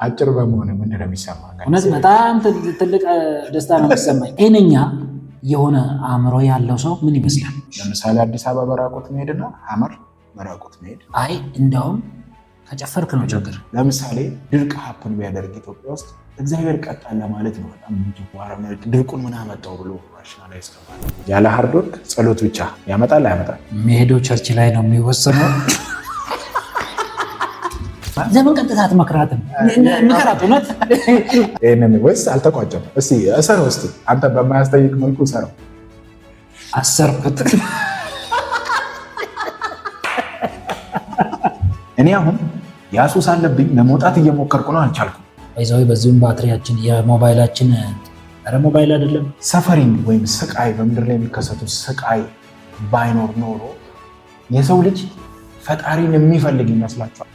አጭር በመሆን ምን እንደሚሰማኝ እውነት በጣም ትልቅ ደስታ ነው የሚሰማኝ። ጤነኛ የሆነ አእምሮ ያለው ሰው ምን ይመስላል? ለምሳሌ አዲስ አበባ በራቁት መሄድና ሐመር በራቁት መሄድ። አይ እንደውም ከጨፈርክ ነው ችግር። ለምሳሌ ድርቅ ሀፕን ቢያደርግ ኢትዮጵያ ውስጥ እግዚአብሔር ቀጣል ለማለት ነው። በጣም ድርቁን ምን አመጣው ብሎ ናሽናላይዝ ከማለት ያለ ሃርድ ወርክ ጸሎት ብቻ ያመጣል አያመጣል? የሚሄደው ቸርች ላይ ነው የሚወሰነው። ዘመን ቀጥታ አትመክራትም። ምከራት እውነት። ይህንን ወይስ አልተቋጨም? እስቲ እሰረው፣ እስቲ አንተ በማያስጠይቅ መልኩ እሰረው። አሰርኩት። እኔ አሁን ያሱስ አለብኝ ለመውጣት እየሞከርኩ ነው፣ አልቻልኩም። ይዘው በዚሁም ባትሪያችን የሞባይላችን ሞባይል አይደለም ሰፈሪንግ ወይም ስቃይ፣ በምድር ላይ የሚከሰቱ ስቃይ ባይኖር ኖሮ የሰው ልጅ ፈጣሪን የሚፈልግ ይመስላችኋል?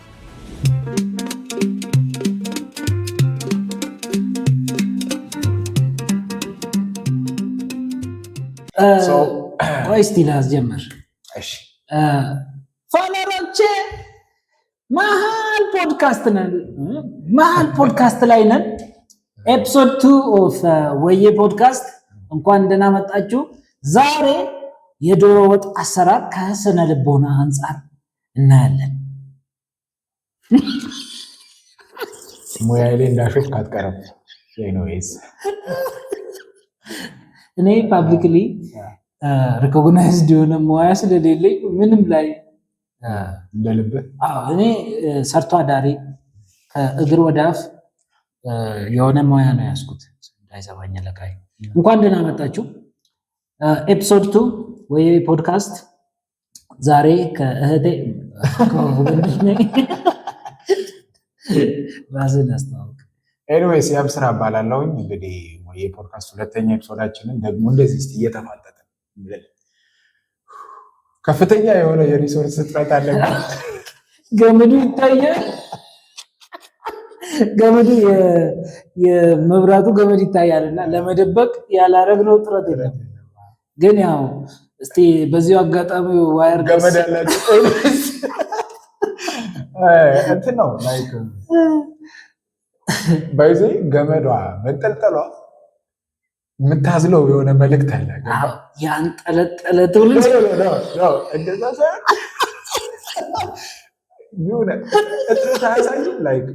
ቆይ እስቲ ላስጀምር። ፎሎወሮቼ መሀል ፖድካስት ላይ ነን። ኤፒሶድ 2 ኦፍ ወዬ ፖድካስት። እንኳን ደህና መጣችሁ። ዛሬ የዶሮ ወጥ አሰራር ከስነ ልቦና አንጻር እናያለን። ሙያ ላይ እንዳሾፍ ካትቀረም እኔ ፓብሊክሊ ሪኮግናይዝድ የሆነ ሙያ ስለሌለኝ ምንም ላይ እንደልብህ እኔ ሰርቶ አዳሪ ከእግር ወደ አፍ የሆነ ሙያ ነው ያዝኩት። እንዳይዘባኝ ለካይ እንኳን ደህና መጣችሁ። ኤፒሶድ 2 ወይ ፖድካስት። ዛሬ ከእህቴ ራስን አስተዋውቅ። ኤኒዌይስ ያብስራ እባላለሁኝ። እንግዲህ የፖድካስት ሁለተኛ ኤፒሶዳችንን ደግሞ እንደዚህ እስቲ እየተፋጠጠ ከፍተኛ የሆነ የሪሶርስ እጥረት አለብን። ገመዱ ይታያል። ገመዱ የመብራቱ ገመድ ይታያልና ለመደበቅ ያላረግነው ጥረት የለም። ግን ያው እስቲ በዚሁ አጋጣሚ ዋየር ገመድ ያላችሁ እንትን ነው ላይክ ባይዘ ገመዷ መጠልጠሏ የምታዝለው የሆነ መልእክት አለ። ያንጠለጠለ ትውልድ እንደዛ ሳይሆን የሆነ እጥረት አያሳይም። ላይክ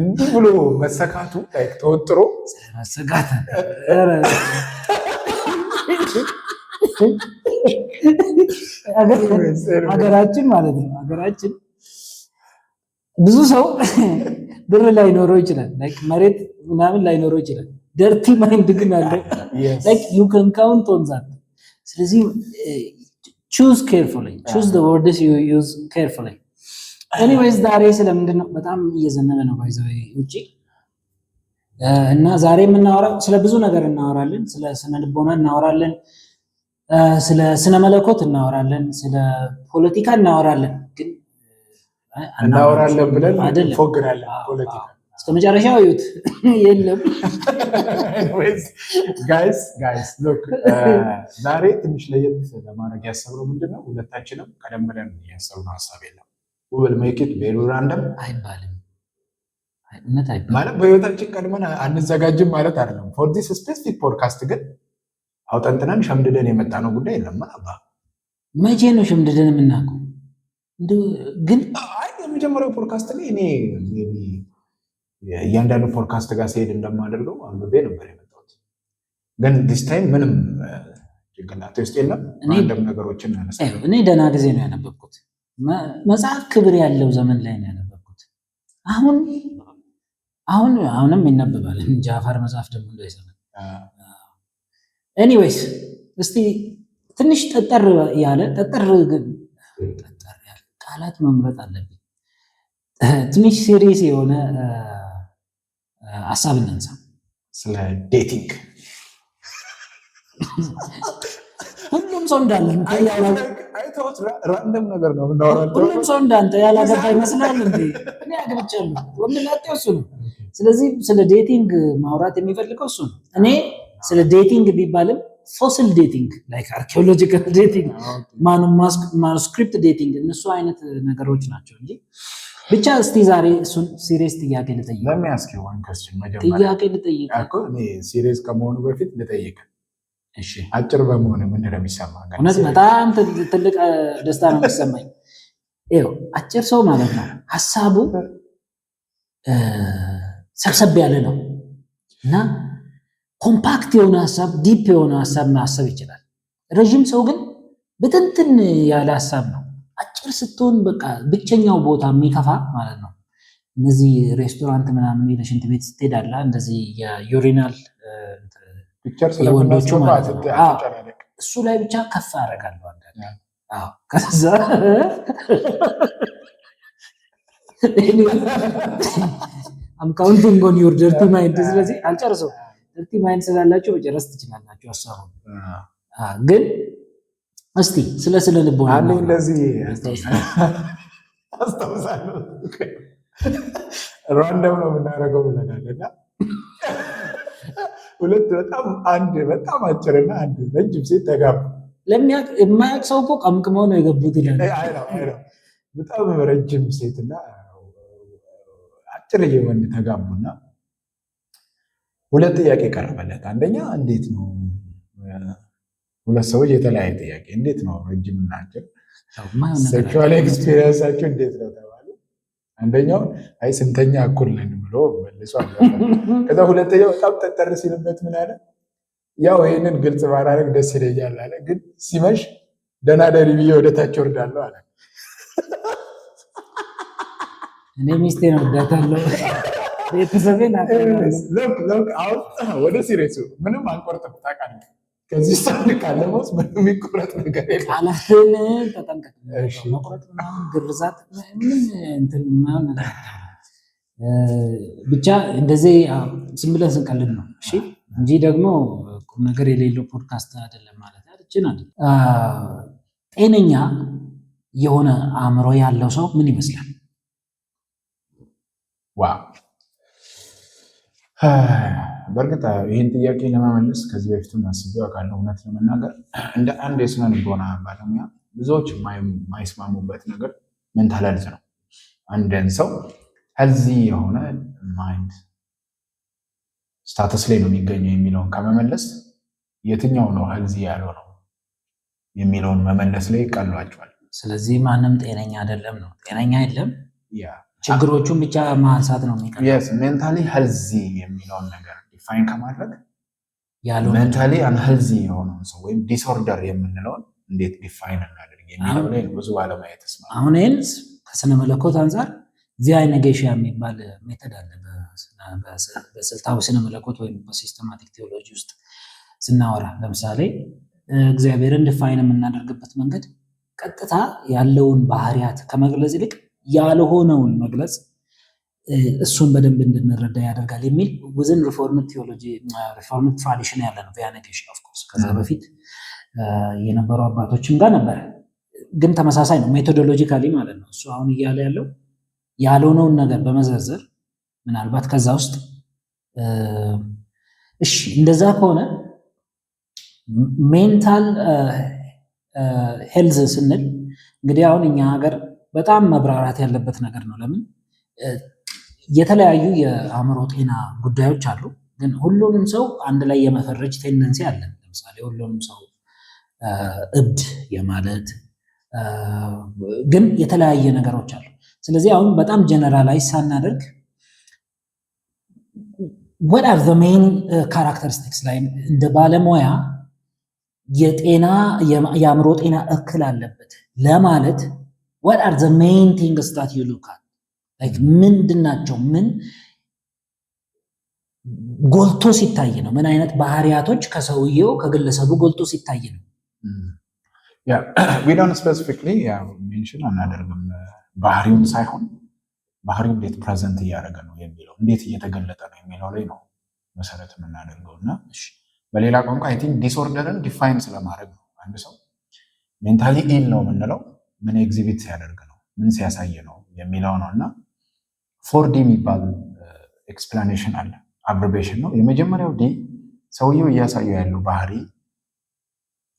እንዲህ ብሎ መሰካቱ ላይክ ተወጥሮ መሰጋት ሀገራችን ማለት ነው። ሀገራችን ብዙ ሰው ብር ላይኖረው ይችላል፣ ላይክ መሬት ምናምን ላይኖረው ይችላል። ደርቲ ማይንድ ግን አለ። ላይክ ዩ ካን ካውንት ኦን ዛት። ስለዚህ choose carefully, choose the words you use carefully. Anyways ዛሬ ስለምንድን ነው በጣም እየዘነበ ነው ባይዘው ውጪ እና ዛሬ የምናወራው ስለ ብዙ ነገር እናወራለን። ስለ ስነ ልቦና እናወራለን፣ ስለ ስነ መለኮት እናወራለን፣ ስለ ፖለቲካ እናወራለን። ግን እናወራለን ብለን እንፎግራለን ፖለቲካ እስከ መጨረሻው ይዩት። የለም ጋይስ ሎክ ዛሬ ትንሽ ለየት ለማድረግ ያሰብነው ምንድነው፣ ሁለታችንም ቀደም ብለን ያሰብነው ሀሳብ የለም። we will make it very random አይባልም ማለት በህይወታችን ቀድመን አንዘጋጅም ማለት አይደለም። for this specific podcast ግን አውጠንጥነን ሸምድደን የመጣ ነው ጉዳይ የለም። አባ መቼ ነው ሸምድደን የምናውቀው? ግን የመጀመሪያው ፖድካስት ላይ እኔ እያንዳንዱ ፖድካስት ጋር ሲሄድ እንደማደርገው አንብቤ ነበር የመጣሁት። ግን this time ምንም ጭንቅላቴ ውስጥ የለም። አንድም ነገሮችን አነሳለሁ። እኔ ደህና ጊዜ ነው ያነበብኩት። መጽሐፍ ክብር ያለው ዘመን ላይ ነው ያነበብኩት። አሁንም ይነበባል። ጃፋር መጽሐፍ ደግሞ እንደዚህ ነው። ኤኒዌይስ እስቲ ትንሽ ጠጠር ያለ ቃላት መምረጥ አለብኝ። ትንሽ ሲሪየስ የሆነ ሀሳብ እናንሳ። ስለ ዴቲንግ ሁሉም ሰው እንዳለ አይተውት ራንደም ነገር ነው የምናወራው። ሁሉም ሰው እንዳንተ ያላገባ ይመስላል እንዴ? እኔ አግብቻለሁ፣ ወንድ ላጤው እሱ ነው። ስለዚህ ስለ ዴቲንግ ማውራት የሚፈልገው እሱ ነው። እኔ ስለ ዴቲንግ ቢባልም ፎሲል ዴቲንግ ላይክ አርኪኦሎጂካል ዴቲንግ፣ ማኑስክሪፕት ዴቲንግ እነሱ አይነት ነገሮች ናቸው እንጂ ብቻ እስቲ ዛሬ እሱን ሲሪየስ ጥያቄ ልጠይቅ። ጥያቄ ልጠይቅ እኮ እኔ ሲሪየስ ከመሆኑ በፊት ልጠይቅ። እሺ አጭር በመሆኑ ምን ነው የሚሰማህ? እውነት በጣም ትልቅ ደስታ ነው የሚሰማኝ። ይኸው አጭር ሰው ማለት ነው ሀሳቡ ሰብሰብ ያለ ነው እና ኮምፓክት የሆነ ሀሳብ ዲፕ የሆነ ሀሳብ ማሰብ ይችላል። ረዥም ሰው ግን ብትንትን ያለ ሀሳብ ነው። አጭር ስትሆን በቃ ብቸኛው ቦታ የሚከፋ ማለት ነው። እነዚህ ሬስቶራንት ምናምን ሄደህ ሽንት ቤት ስትሄዳላ እንደዚህ የዩሪናል የወንዶቹ ማለት ነው እሱ ላይ ብቻ ከፍ አደርጋለሁ አንዳንዴ። ከዛ I'm counting on your dirty mind። ስለዚህ አልጨርሰው። dirty mind ስላላችሁ መጨረስ ትችላላችሁ ሀሳቡን። ግን እስቲ ስለ ልቦና አንዴ እንደዚህ አስታውሳለሁ። ራንደም ነው የምናደርገው ብለናል እና ሁለት በጣም አጭርና አንድ ረጅም ሴት ተጋቡ። የማያውቅ ሰው እኮ ቀምቅመው ነው የገቡት ይላል። በጣም ረጅም ሴትና አጭር ወንድ ተጋቡና ሁለት ጥያቄ ቀረበለት። አንደኛ እንዴት ነው ሁለት ሰዎች የተለያየ ጥያቄ፣ እንዴት ነው ረጅም እና አጭር ሴክሹዋል ኤክስፒሪየንሳቸው እንዴት ነው ተባለ። አንደኛው አይ ስንተኛ እኩል ነን ብሎ መልሷል። ከዛ ሁለተኛው በጣም ጠጠር ሲልበት ምን አለ? ያው ይህንን ግልጽ ባላደርግ ደስ ይለኛል አለ፣ ግን ሲመሽ ደህና ደሪ ብዬ ወደታች ወርዳለሁ አለ። እኔ ሚስቴን ወዳታለሁ፣ ቤተሰቤን ወደ ሲሪየሱ ምንም አንቆርጥም ታውቃለህ። ከዚህ ሰዓት ካለሞስ ምንም የሚቆረጥ ነገር የለም። ቃላትን ተጠንቀቅ። መቁረጥ ምናምን ግርዛት ምን እንትን ምናምን ብቻ እንደዚህ ዝም ብለን ስንቀልድ ነው እሺ፣ እንጂ ደግሞ ቁም ነገር የሌለው ፖድካስት አይደለም ማለት አይደለም። ጤነኛ የሆነ አእምሮ ያለው ሰው ምን ይመስላል? ዋው! በእርግጥ ይህን ጥያቄ ለመመለስ ከዚህ በፊትም አስቤው አውቃለሁ። እውነት ለመናገር እንደ አንድ የስነ ልቦና ባለሙያ ብዙዎች የማይስማሙበት ነገር ሜንታል ሄልዝ ነው። አንድን ሰው ሄልዚ የሆነ ማይንድ ስታተስ ላይ ነው የሚገኘው የሚለውን ከመመለስ የትኛው ነው ሄልዚ ያለው ነው የሚለውን መመለስ ላይ ይቀሏቸዋል። ስለዚህ ማንም ጤነኛ አይደለም ነው፣ ጤነኛ የለም፣ ችግሮቹን ብቻ ማንሳት ነው የሚቀለው። ሜንታሊ ሄልዚ የሚለውን ነገር ዲፋይን ከማድረግ ሜንታሊ አንሄልዚ የሆነውን ሰው ወይም ዲስኦርደር የምንለውን እንዴት ዲፋይን እናደርግ የሚለው ላይ ብዙ ባለሙያ ተስማሙ። አሁን ይህን ከስነ መለኮት አንጻር ቪአይ ነጌሽያ የሚባል ሜተድ አለ። በስልታዊ ስነ መለኮት ወይም በሲስተማቲክ ቴዎሎጂ ውስጥ ስናወራ ለምሳሌ እግዚአብሔርን ዲፋይን የምናደርግበት መንገድ ቀጥታ ያለውን ባህሪያት ከመግለጽ ይልቅ ያልሆነውን መግለጽ እሱን በደንብ እንድንረዳ ያደርጋል የሚል ውዝን ሪፎርምድ ቴዎሎጂ ሪፎርምድ ትራዲሽን ያለ ነው ቪአይ ነጌሽያ። ኦፍ ኮርስ ከዛ በፊት የነበሩ አባቶችም ጋር ነበረ፣ ግን ተመሳሳይ ነው ሜቶዶሎጂካሊ ማለት ነው። እሱ አሁን እያለ ያለው ያልሆነውን ነገር በመዘርዘር ምናልባት ከዛ ውስጥ እሺ እንደዛ ከሆነ ሜንታል ሄልዝ ስንል እንግዲህ አሁን እኛ ሀገር በጣም መብራራት ያለበት ነገር ነው። ለምን የተለያዩ የአእምሮ ጤና ጉዳዮች አሉ፣ ግን ሁሉንም ሰው አንድ ላይ የመፈረጅ ቴንደንሲ አለ። ለምሳሌ ሁሉንም ሰው እብድ የማለት ግን የተለያየ ነገሮች አሉ። ስለዚህ አሁን በጣም ጀነራላይዝ ሳናደርግ what are the main characteristics ላይ እንደ ባለሙያ የአእምሮ ጤና እክል አለበት ለማለት what are the main things that you look at like ምንድናቸው? ምን ጎልቶ ሲታይ ነው? ምን አይነት ባህሪያቶች ከሰውየው ከግለሰቡ ጎልቶ ሲታይ ነው? we don't specifically mention አናደርግም ባህሪውን ሳይሆን ባህሪው እንዴት ፕሬዘንት እያደረገ ነው የሚለው እንዴት እየተገለጠ ነው የሚለው ላይ ነው መሰረት የምናደርገው። እና በሌላ ቋንቋ አይ ቲንክ ዲስኦርደርን ዲፋይን ስለማድረግ ነው። አንድ ሰው ሜንታሊ ኢል ነው የምንለው ምን ኤግዚቢት ሲያደርግ ነው፣ ምን ሲያሳይ ነው የሚለው ነው። እና 4D የሚባል ኤክስፕላኔሽን አለ፣ አብሪቬሽን ነው። የመጀመሪያው ዲ ሰውየው እያሳየው ያለው ባህሪ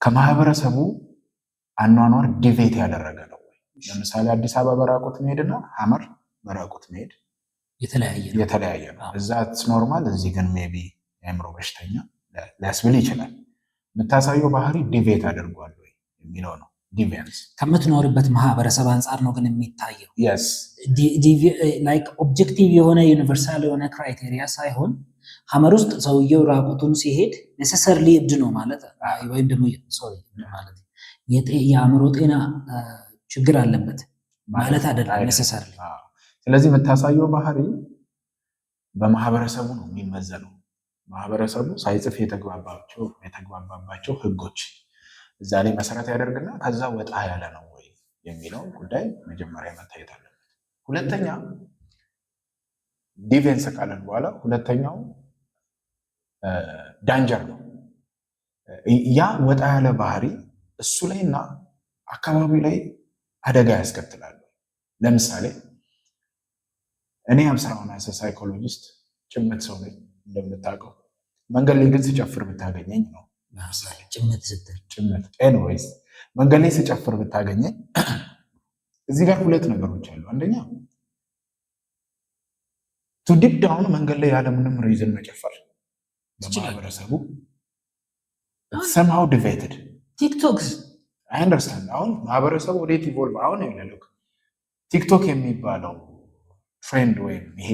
ከማህበረሰቡ አኗኗር ዲቬት ያደረገ ነው። ለምሳሌ አዲስ አበባ በራቁት መሄድና ሐመር በራቁት መሄድ የተለያየ ነው። እዛ ኖርማል፣ እዚህ ግን ሜቢ የአእምሮ በሽተኛ ሊያስብል ይችላል። የምታሳየው ባህሪ ዲቬት አድርጓል ወይ የሚለው ነው። ዲቪያንስ ከምትኖርበት ማህበረሰብ አንጻር ነው ግን የሚታየው። ላይክ ኦብጀክቲቭ የሆነ ዩኒቨርሳል የሆነ ክራይቴሪያ ሳይሆን ሀመር ውስጥ ሰውየው ራቁቱን ሲሄድ ኔሰሰርሊ እብድ ነው ማለት ወይም ደግሞ ማለት የአእምሮ ጤና ችግር አለበት ማለት አይደለም ኔሰሰርሊ። ስለዚህ የምታሳየው ባህሪ በማህበረሰቡ ነው የሚመዘነው። ማህበረሰቡ ሳይጽፍ የተግባባባቸው ህጎች እዛ ላይ መሰረት ያደርግና ከዛ ወጣ ያለ ነው ወይ የሚለው ጉዳይ መጀመሪያ መታየት አለበት። ሁለተኛ ዲቪየንስ ካለን በኋላ ሁለተኛው ዳንጀር ነው። ያ ወጣ ያለ ባህሪ እሱ ላይ እና አካባቢው ላይ አደጋ ያስከትላል። ለምሳሌ እኔ አብስራውን አሰ ሳይኮሎጂስት ጭምት ሰው ነኝ እንደምታውቀው። መንገድ ላይ ግን ስጨፍር ብታገኘኝ ነው ጭምት ስትል ኤኒዌይስ መንገድ ላይ ስጨፍር ብታገኘኝ እዚህ ጋር ሁለት ነገሮች አሉ። አንደኛ ቱ ዲፕ ዳውን መንገድ ላይ ያለምንም ሪዝን መጨፈር በማህበረሰቡ somehow divided ቲክቶክ አይ አንደርስታንድ። አሁን ማህበረሰቡ ወዴት ኢቮልቭ አሁን ያለው ቲክቶክ የሚባለው ትሬንድ ወይም ይሄ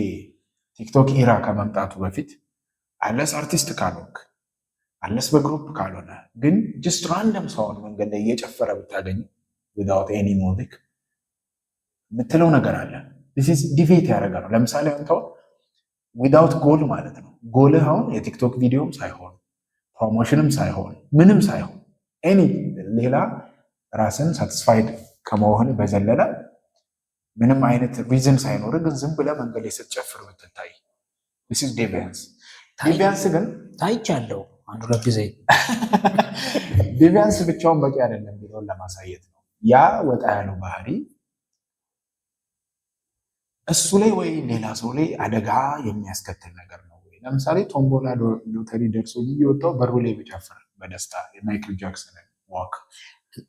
ቲክቶክ ኢራ ከመምጣቱ በፊት አለስ አርቲስት ካልሆንክ አለስ በግሩፕ ካልሆነ ግን ጀስት ራንደም ሰውን መንገድ ላይ እየጨፈረ ብታገኝ without any music የምትለው ነገር አለ። this is debate ያደርጋል። ለምሳሌ አንተው ዊዳውት ጎል ማለት ነው። ጎልህ አሁን የቲክቶክ ቪዲዮም ሳይሆን ፕሮሞሽንም ሳይሆን ምንም ሳይሆን ኤኒ ሌላ ራስን ሳቲስፋይድ ከመሆን በዘለለ ምንም አይነት ሪዝን ሳይኖር ግን ዝም ብለህ መንገድ ላይ ስትጨፍር ብትታይ this is deviance። ዲቪያንስ ግን ታይቻለሁ አንድ ሁለት ጊዜ። ዲቪያንስ ብቻውን በቂ አይደለም ቢለውን ለማሳየት ነው። ያ ወጣ ያለው ባህሪ እሱ ላይ ወይ ሌላ ሰው ላይ አደጋ የሚያስከትል ነገር ነው ወይ? ለምሳሌ ቶምቦላ ሎተሪ ደርሶ እየወጣው በሩ ላይ ብጨፍር በደስታ የማይክል ጃክሰን ዋክ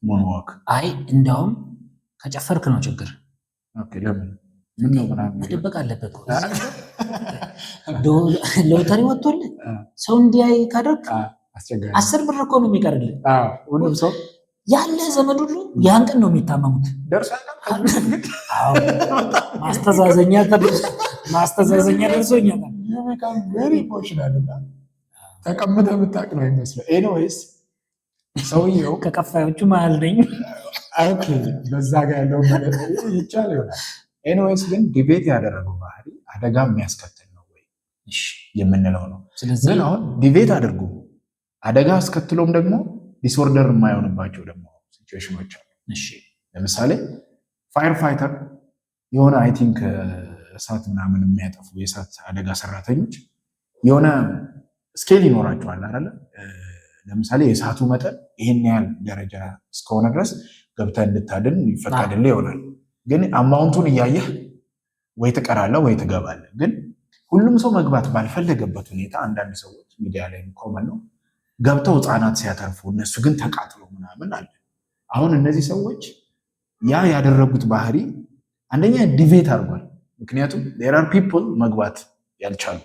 ሞን ዋክ። አይ እንደውም ከጨፈርክ ነው ችግር። ኦኬ ለምን ምን ነው ምናምን መደበቅ አለበት። ሎተሪ ወጥቶልህ ሰው እንዲያይ ካደረክ አስቸጋሪ 10 ብር እኮ ነው የሚቀርልህ። ሁሉም ሰው ያለ ዘመድ ሁሉ ያን ቀን ነው የሚታመሙት። ማስተዛዘኛ ደርሶኛል። ቬሪ ኢሞሽናል እና ተቀምጠህ የምታውቅ ነው ይመስለው። ኤኒዌይስ ሰውየው ከከፋዮቹ መሀል ነኝ። ኦኬ በዛ ጋር ያለው ማለት ይቻል ይሆናል። ኤኒዌይስ ግን ዲቤት ያደረገው ባህሪ አደጋ የሚያስከትል ነው ወይ የምንለው ነው። ስለዚህ ግን አሁን ዲቤት አድርጉ አደጋ አስከትሎም ደግሞ ዲስኦርደር የማይሆንባቸው ደግሞ ሲቹዌሽኖች አሉ። ለምሳሌ ፋየር ፋይተር የሆነ አይ ቲንክ እሳት ምናምን የሚያጠፉ የእሳት አደጋ ሰራተኞች የሆነ ስኬል ይኖራቸዋል አይደለ? ለምሳሌ የእሳቱ መጠን ይህን ያህል ደረጃ እስከሆነ ድረስ ገብተህ እንድታድን ይፈቀድልህ ይሆናል። ግን አማውንቱን እያየህ ወይ ትቀራለህ ወይ ትገባለህ። ግን ሁሉም ሰው መግባት ባልፈለገበት ሁኔታ አንዳንድ ሰዎች ሚዲያ ላይ ኮመን ነው ገብተው ህፃናት ሲያተርፉ እነሱ ግን ተቃጥሎ ምናምን አለ። አሁን እነዚህ ሰዎች ያ ያደረጉት ባህሪ አንደኛ ዲቬት አድርጓል። ምክንያቱም there are people መግባት ያልቻሉ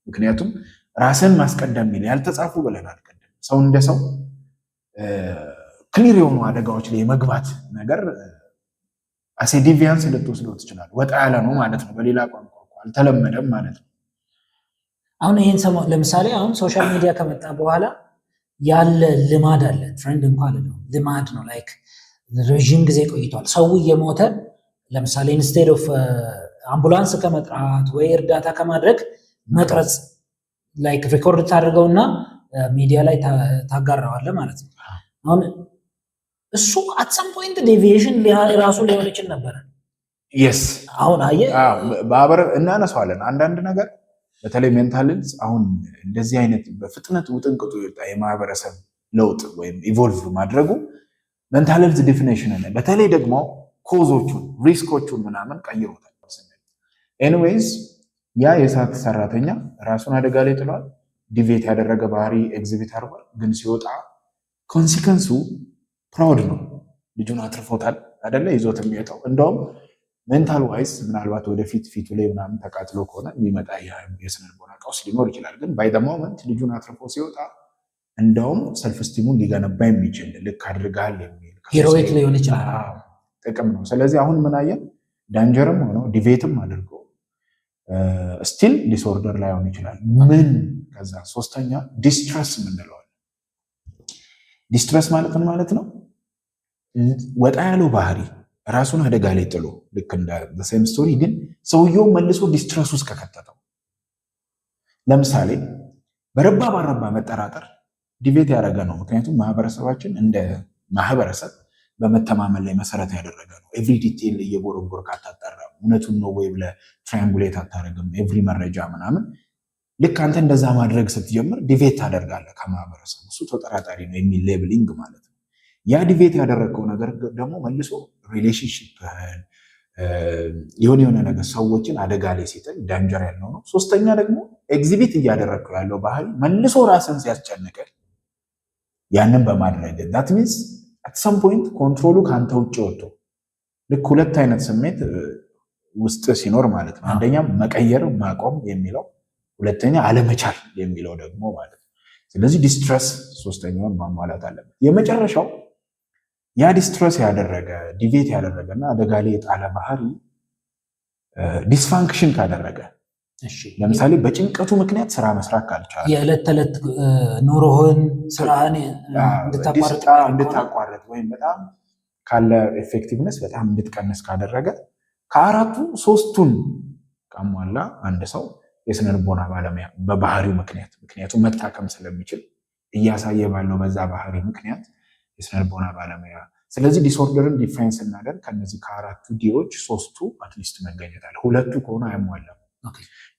ምክንያቱም ራስን ማስቀደም የሚል ያልተጻፉ ብለናል ቀደም። ሰው እንደ ሰው ክሊር የሆኑ አደጋዎች ላይ የመግባት ነገር አሴ ዲቪያንስ ልትወስደው ትችላለህ። ወጣ ያለ ነው ማለት ነው። በሌላ ቋንቋ አልተለመደም ማለት ነው። አሁን ይሄን ሰሞን ለምሳሌ አሁን ሶሻል ሚዲያ ከመጣ በኋላ ያለ ልማድ አለ። ትሬንድ እንኳን ነው ልማድ ነው። ላይክ ረዥም ጊዜ ቆይቷል። ሰው እየሞተ ለምሳሌ ኢንስቴድ ኦፍ አምቡላንስ ከመጥራት ወይ እርዳታ ከማድረግ መቅረጽ ላይክ ሪኮርድ ታደርገውና ሚዲያ ላይ ታጋራዋለህ ማለት ነው። አሁን እሱ አት ሰም ፖይንት ዴቪዬሽን ራሱ ሊሆን ይችል ነበር። የስ አሁን አየህ እናነሳዋለን አንዳንድ ነገር በተለይ ሜንታል ሄልዝ አሁን እንደዚህ አይነት በፍጥነት ውጥንቅጡ የወጣ የማህበረሰብ ለውጥ ወይም ኢቮልቭ ማድረጉ ሜንታል ሄልዝ ዲፊኒሽን ነው። በተለይ ደግሞ ኮዞቹን ሪስኮቹን ምናምን ቀይሮታል። ኤኒዌይዝ ያ የእሳት ሰራተኛ ራሱን አደጋ ላይ ጥሏል። ዲቬት ያደረገ ባህሪ ኤግዚቢት አድርጓል። ግን ሲወጣ ኮንሲከንሱ ፕራውድ ነው። ልጁን አትርፎታል አይደለ? ይዞት የሚወጣው እንደውም ሜንታል ዋይስ ምናልባት ወደፊት ፊቱ ላይ ምናምን ተቃጥሎ ከሆነ የሚመጣ የስነ ልቦና ቀውስ ሊኖር ይችላል። ግን ባይ ዘ ሞመንት ልጁን አትርፎ ሲወጣ እንደውም ሰልፍ ስቲሙን ሊገነባ የሚችል ልክ አድርጋል የሚል ሂሮይክ ሊሆን ይችላል ጥቅም ነው። ስለዚህ አሁን ምን አየን? ዳንጀርም ሆነው ዲቬትም አድርጎ ስቲል ዲስኦርደር ላይሆን ይችላል። ምን ከዛ ሶስተኛ ዲስትረስ የምንለዋል። ዲስትረስ ማለት ምን ማለት ነው? ወጣ ያለው ባህሪ ራሱን አደጋ ላይ ጥሎ ልክ እንደ ሴም ስቶሪ ግን ሰውየው መልሶ ዲስትረስ ውስጥ ከከተተው፣ ለምሳሌ በረባ ባረባ መጠራጠር ዲቬት ያደረገ ነው። ምክንያቱም ማህበረሰባችን እንደ ማህበረሰብ በመተማመን ላይ መሰረት ያደረገ ነው። ኤቭሪ ዲቴል እየጎረጎር ካታጠራም እውነቱን ነው ወይ ብለህ ትራያንጉሌት አታደርግም። ኤቭሪ መረጃ ምናምን ልክ አንተ እንደዛ ማድረግ ስትጀምር ዲቬት ታደርጋለህ ከማህበረሰቡ። እሱ ተጠራጣሪ ነው የሚል ሌብሊንግ ማለት ነው። ያ ዲቬት ያደረገው ነገር ደግሞ መልሶ ሪሌሽንሽፕህን የሆነ ነገር ሰዎችን አደጋ ላይ ሲጥል ዳንጀር ያለው ነው። ሶስተኛ ደግሞ ኤግዚቢት እያደረግከው ያለው ባህሪ መልሶ ራስን ሲያስጨንቅህ ያንን በማድረግ ዳት ሚንስ አት ሰም ፖይንት ኮንትሮሉ ከአንተ ውጭ ወጥቶ ልክ ሁለት አይነት ስሜት ውስጥ ሲኖር ማለት ነው። አንደኛ መቀየር ማቆም የሚለው፣ ሁለተኛ አለመቻል የሚለው ደግሞ ማለት ነው። ስለዚህ ዲስትረስ ሶስተኛውን ማሟላት አለበት። የመጨረሻው ያ ዲስትረስ ያደረገ ዲቬት ያደረገ እና አደጋ ላይ የጣለ ባህሪ ዲስፋንክሽን ካደረገ፣ ለምሳሌ በጭንቀቱ ምክንያት ስራ መስራት ካልቻለ፣ የዕለት ተዕለት ኑሮህን ስራህን እንድታቋረጥ ወይም በጣም ካለ ኤፌክቲቭነስ በጣም እንድትቀንስ ካደረገ፣ ከአራቱ ሶስቱን ካሟላ አንድ ሰው የስነ ልቦና ባለሙያ በባህሪው ምክንያቱም መታከም ስለሚችል እያሳየ ባለው በዛ ባህሪ ምክንያት የስነ ልቦና ባለሙያ። ስለዚህ ዲስኦርደርን ዲፋይን ስናደርግ ከነዚህ ከአራቱ ዲዎች ሶስቱ አትሊስት መገኘት አለ። ሁለቱ ከሆነ አይሟላም።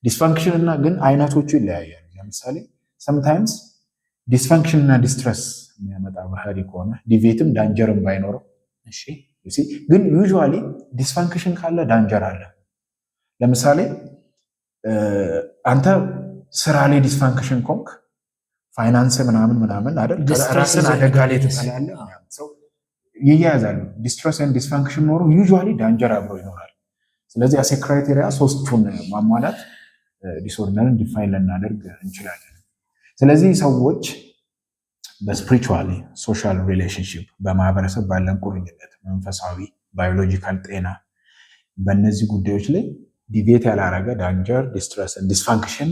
ዲስፋንክሽን እና ግን አይነቶቹ ይለያያሉ። ለምሳሌ ሰምታይምስ ዲስፋንክሽን እና ዲስትረስ የሚያመጣ ባህሪ ከሆነ ዲቬትም ዳንጀርም ባይኖረው፣ ግን ዩዥዋሊ ዲስፋንክሽን ካለ ዳንጀር አለ። ለምሳሌ አንተ ስራ ላይ ዲስፋንክሽን ኮንክ ፋይናንስ ምናምን አይደል ራስን አደጋ ላይ ትጥላለህ፣ ሰው ይያያዛሉ። ዲስትረስ ኤንድ ዲስፋንክሽን ኖሮ ዩዥዋሊ ዳንጀር አብሮ ይኖራል። ስለዚህ አሴ ክራይቴሪያ ሶስቱን ማሟላት ዲስኦርደርን ዲፋይን ልናደርግ እንችላለን። ስለዚህ ሰዎች በስፒሪቹዋሊ ሶሻል ሪሌሽንሽፕ በማህበረሰብ ባለን ቁርኝነት፣ መንፈሳዊ ባዮሎጂካል ጤና፣ በእነዚህ ጉዳዮች ላይ ዲቬት ያላረገ ዳንጀር ዲስትረስ ዲስፋንክሽን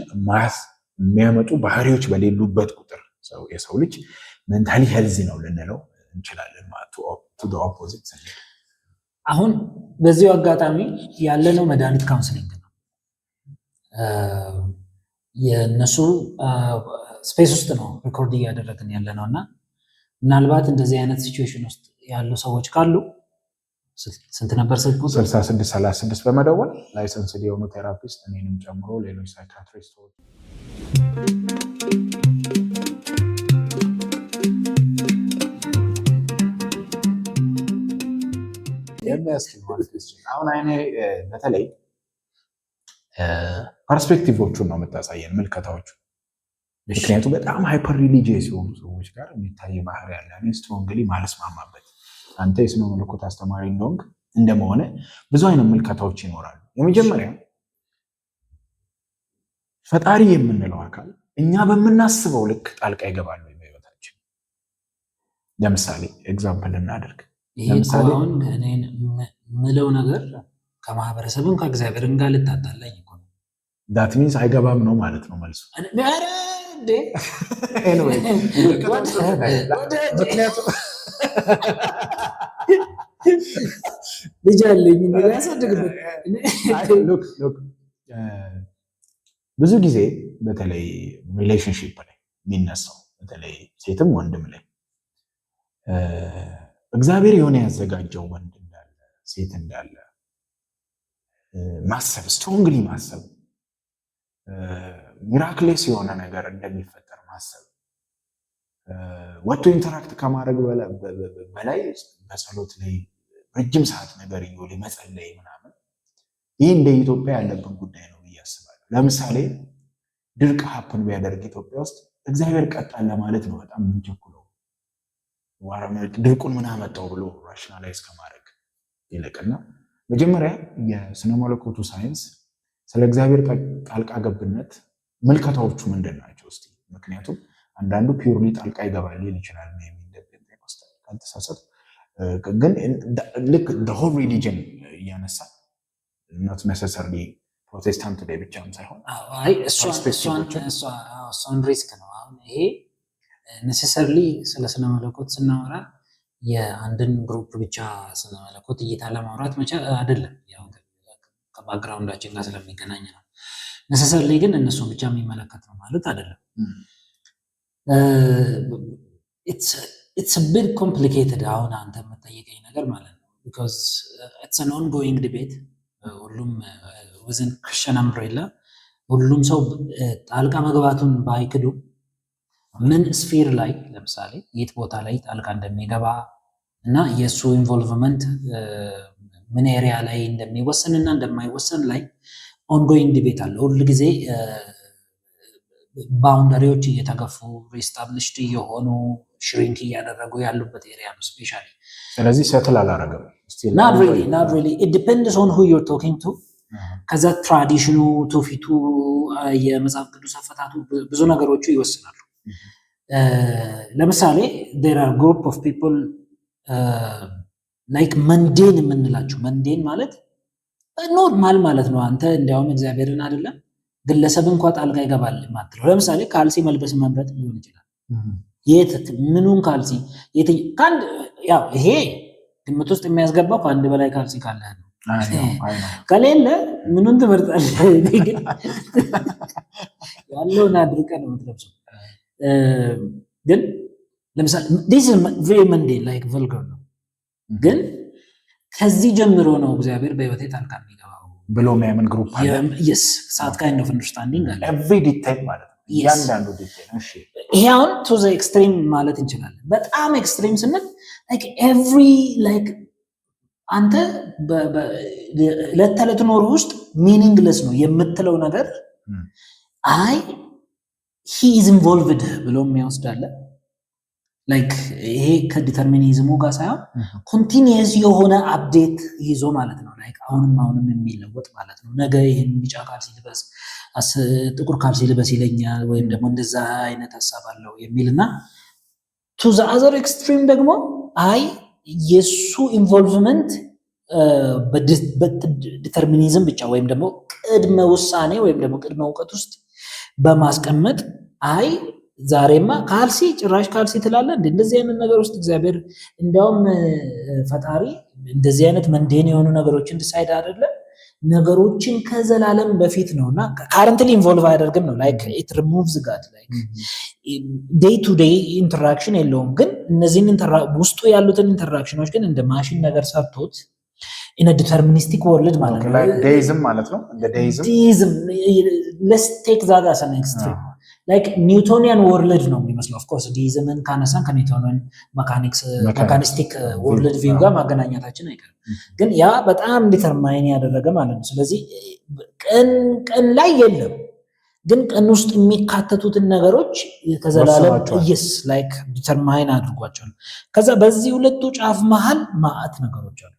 የሚያመጡ ባህሪዎች በሌሉበት ቁጥር የሰው ልጅ ሜንታሊ ሄልዚ ነው ልንለው እንችላለን። ቱ ኦፖዚት። አሁን በዚሁ አጋጣሚ ያለነው መድኃኒት ካውንስሊንግ ነው። የእነሱ ስፔስ ውስጥ ነው ሪኮርድ እያደረግን ያለ ነው እና ምናልባት እንደዚህ አይነት ሲቹዌሽን ውስጥ ያሉ ሰዎች ካሉ ስንት ነበር ስልክ ቁጥር? 6636 በመደወል ላይሰንስ የሆኑ ቴራፒስት እኔንም ጨምሮ ሌሎች ሳይካትሪስቶች የሚያስችል ማለት ነው። አሁን አይኔ በተለይ ፐርስፔክቲቮቹን ነው የምታሳየን፣ ምልከታዎቹ። ምክንያቱም በጣም ሃይፐር ሪሊጂየስ የሆኑ ሰዎች ጋር የሚታይ ባህሪ ያለ እኔ ስትሮንግሊ ማለስማማበት፣ አንተ የስነ መለኮት አስተማሪ እንደሆንክ እንደመሆነ ብዙ አይነት ምልከታዎች ይኖራሉ። የመጀመሪያ ፈጣሪ የምንለው አካል እኛ በምናስበው ልክ ጣልቃ ይገባል ወይ በህይወታችን? ለምሳሌ ኤግዛምፕል እናደርግ። ለምሳሌ አሁን እኔ ምለው ነገር ከማህበረሰብም ከእግዚአብሔርም ጋር ልታጣላኝ እኮ ነው። ዳት ሚንስ አይገባም ነው ማለት ነው መልሱ። ምክንያቱም ልጅ አለኝ ያሳድግበት። ብዙ ጊዜ በተለይ ሪሌሽንሽፕ ላይ የሚነሳው በተለይ ሴትም ወንድም ላይ እግዚአብሔር የሆነ ያዘጋጀው ወንድ እንዳለ ሴት እንዳለ ማሰብ፣ ስትሮንግሊ ማሰብ፣ ሚራክሌስ የሆነ ነገር እንደሚፈጠር ማሰብ፣ ወጥቶ ኢንተራክት ከማድረግ በላይ በጸሎት ላይ ረጅም ሰዓት ነገር እየወለ መጸለይ ምናምን፣ ይህ እንደ ኢትዮጵያ ያለብን ጉዳይ ነው ብዬ አስባለሁ። ለምሳሌ ድርቅ ሀፕን ቢያደርግ ኢትዮጵያ ውስጥ እግዚአብሔር ቀጣን ለማለት ነው በጣም የምንቸኩለው። ድርቁን ምን አመጣው ብሎ ራሽናላይዝ ከማድረግ ይልቅና መጀመሪያ የስነ መለኮቱ ሳይንስ ስለ እግዚአብሔር ጣልቃ ገብነት ምልከታዎቹ ምንድን ናቸው እስቲ? ምክንያቱም አንዳንዱ ፒውርሊ ጣልቃ ይገባል ሊል ይችላል ካልተሳሳት፣ ግን ልክ ሆል ሪሊጅን እያነሳ ኖት ነሰሰርሊ ፕሮቴስታንት ላይ ብቻም ሳይሆን እሷን ሪስክ ነው። አሁን ይሄ ነሰሰርሊ ስለ ስነ መለኮት ስናወራ የአንድን ግሩፕ ብቻ ስነ መለኮት እይታ ለማውራት መቻል አይደለም፣ ያው ከባክግራውንዳችን ጋር ስለሚገናኝ ነው። ነሰሰርሊ ግን እነሱን ብቻ የሚመለከት ነው ማለት አይደለም። it's a bit complicated አሁን አንተ የምትጠይቀኝ ነገር ማለት ነው because it's an ongoing debate ሁሉም within Christian umbrella ሁሉም ሰው ጣልቃ መግባቱን ባይክዱ ምን ስፌር ላይ ለምሳሌ የት ቦታ ላይ ጣልቃ እንደሚገባ እና የሱ ኢንቮልቭመንት ምን ኤሪያ ላይ እንደሚወሰንና እንደማይወሰን ላይ ongoing debate አለ። ሁሉ ጊዜ ባውንደሪዎች እየተገፉ ሪስታብሊሽድ የሆኑ ሽሪንክ እያደረጉ ያሉበት ኤሪያ ነው ስፔሻሊ። ስለዚህ ሰትል አላረገም not really it depends on who you're talking to። ከዛ ትራዲሽኑ ትውፊቱ የመጽሐፍ ቅዱስ አፈታቱ ብዙ ነገሮቹ ይወስናሉ። ለምሳሌ there are group of people like mundane የምንላቸው mundane ማለት ኖርማል ማለት ነው። አንተ እንዲያውም እግዚአብሔርን አይደለም ግለሰብ እንኳን ጣልቃ ይገባል ማለት ነው። ለምሳሌ ካልሲ መልበስ መምረጥ ሊሆን ይችላል። የት ምኑን ካልሲ ካንድ ያው ይሄ ግምት ውስጥ የሚያስገባው ከአንድ በላይ ካልሲ ካለ ነው። ከሌለ ምኑን ትመርጣለህ? ያለውን አድርቀህ ነው የምትለብሰው። ግን ለምሳሌ this is very mundane like vulgar ነው። ግን ከዚህ ጀምሮ ነው እግዚአብሔር በህይወቴ ጣልቃ የሚገባው ብሎ የሚያምን ግሩፕ አለ። yes that kind of understanding አለ። every detail ማለት ነው ያንዳንዱ ዲቴል። እሺ ይሄ አሁን to the extreme ማለት እንችላለን። በጣም ኤክስትሪም ስንል like every like አንተ ለተለት ኖር ውስጥ ሚኒንግለስ ነው የምትለው ነገር አይ he is involved ብሎ የሚወስዳለ like ይሄ ከዲተርሚኒዝሙ ጋር ሳይሆን ኮንቲኒየስ የሆነ አፕዴት ይዞ ማለት ነው። like አሁንም የሚለወጥ ማለት ነው። ነገ ይሄን ቢጫ ካልሲ ልበስ ጥቁር ካልሲ ልበስ ይለኛል ወይም ደግሞ እንደዛ አይነት ሐሳብ አለው የሚልና to the other extreme ደግሞ አይ የሱ ኢንቮልቭመንት በዲተርሚኒዝም ብቻ ወይም ደግሞ ቅድመ ውሳኔ ወይም ደግሞ ቅድመ እውቀት ውስጥ በማስቀመጥ አይ ዛሬማ ካልሲ ጭራሽ ካልሲ ትላለህ እንደዚህ አይነት ነገር ውስጥ እግዚአብሔር እንዲያውም ፈጣሪ እንደዚህ አይነት መንዴን የሆኑ ነገሮችን ዲሳይድ አይደለም ነገሮችን ከዘላለም በፊት ነውና ካረንትሊ ኢንቮልቭ አያደርግም ነው like it removes God like day to day interaction የለውም። ግን እነዚህን ውስጡ ያሉትን ኢንተራክሽኖች ግን እንደ ማሽን ነገር ሰርቶት in a deterministic world ማለት ነው deism ማለት ነው እንደ deism let's take that as an extreme like Newtonian world ነው የሚመስለው of course deismን ካነሳን ከኒውቶኒያን መካኒስቲክ world view ጋር ማገናኛታችን አይቀርም። ግን ያ በጣም ዲተርማይን ያደረገ ማለት ነው። ስለዚህ ቀን ላይ የለም ግን ቀን ውስጥ የሚካተቱትን ነገሮች ከዘላለም yes like determine አድርጓቸዋል። ከዛ በዚህ ሁለቱ ጫፍ መሃል ማአት ነገሮች አሉ